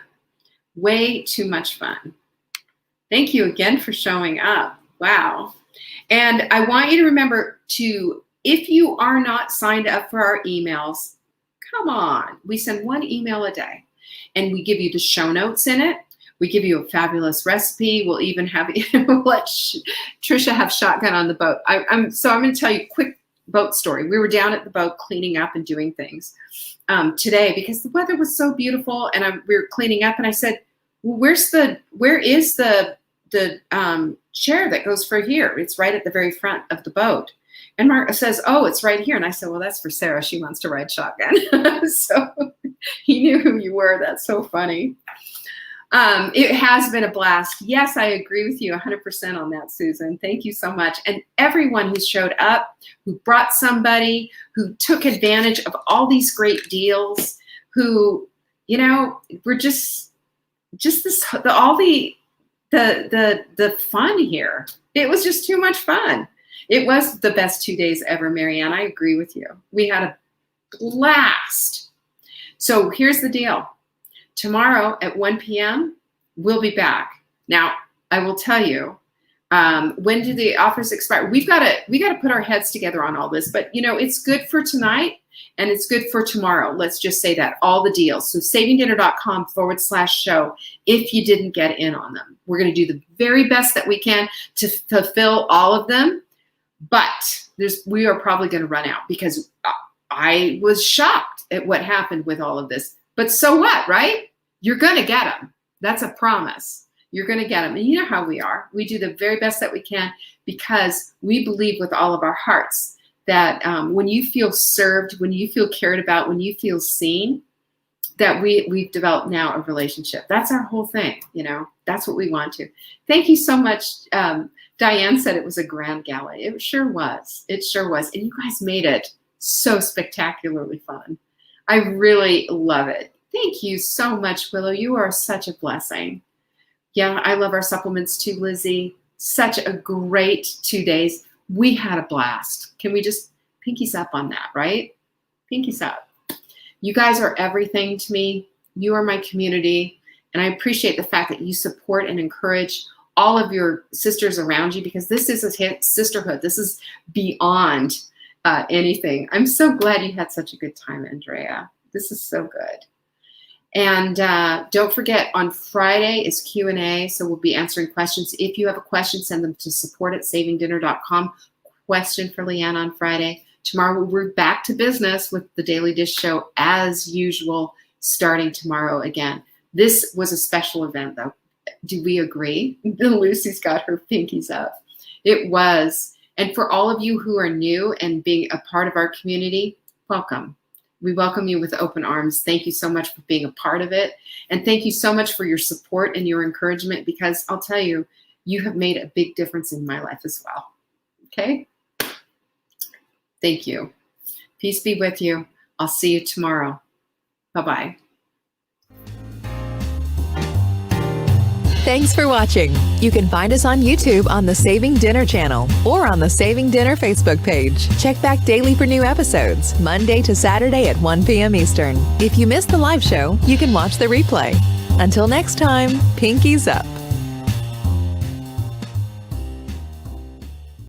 Way too much fun. Thank you again for showing up. Wow. And I want you to remember to, if you are not signed up for our emails, come on. We send one email a day and we give you the show notes in it. We give you a fabulous recipe. We'll even have, we'll let Trisha have shotgun on the boat. I'm going to tell you a quick boat story. We were down at the boat cleaning up and doing things today because the weather was so beautiful, and we were cleaning up, and I said, well, where is the chair that goes for here? It's right at the very front of the boat. And Mark says, oh, it's right here. And I said, well, that's for Sarah. She wants to ride shotgun. So he knew who you were. That's so funny. It has been a blast. Yes, I agree with you 100% on that, Susan. Thank you so much. And everyone who showed up, who brought somebody, who took advantage of all these great deals, who, you know, were just this, all the fun here. It was just too much fun. It was the best 2 days ever, Marianne. I agree with you. We had a blast. So here's the deal. Tomorrow at 1 p.m., we'll be back. Now, I will tell you, when do the offers expire? We got to put our heads together on all this, but you know, it's good for tonight and it's good for tomorrow. Let's just say that, all the deals. So savingdinner.com/show if you didn't get in on them. We're going to do the very best that we can to fulfill all of them, but we are probably going to run out because I was shocked at what happened with all of this. But so what, right? You're going to get them. That's a promise. You're going to get them. And you know how we are. We do the very best that we can because we believe with all of our hearts that when you feel served, when you feel cared about, when you feel seen, that we've developed now a relationship. That's our whole thing, you know. That's what we want to. Thank you so much. Diane said it was a grand gala. It sure was. It sure was. And you guys made it so spectacularly fun. I really love it. Thank you so much, Willow. You are such a blessing. Yeah, I love our supplements too, Lizzie. Such a great 2 days. We had a blast. Can we just pinkies up on that, right? Pinkies up. You guys are everything to me. You are my community. And I appreciate the fact that you support and encourage all of your sisters around you because this is a sisterhood. This is beyond anything. I'm so glad you had such a good time, Andrea. This is so good. And don't forget, on Friday is Q&A, so we'll be answering questions. If you have a question, send them to support@savingdinner.com. Question for Leanne on Friday. Tomorrow we're back to business with the Daily Dish Show as usual, starting tomorrow again. This was a special event, though. Do we agree? Lucy's got her pinkies up. It was. And for all of you who are new and being a part of our community, welcome. We welcome you with open arms. Thank you so much for being a part of it. And thank you so much for your support and your encouragement because I'll tell you, you have made a big difference in my life as well. Okay? Thank you. Peace be with you. I'll see you tomorrow. Bye-bye. Thanks for watching. You can find us on YouTube on the Saving Dinner channel or on the Saving Dinner Facebook page. Check back daily for new episodes, Monday to Saturday at 1 p.m. Eastern. If you missed the live show, you can watch the replay. Until next time, pinkies up.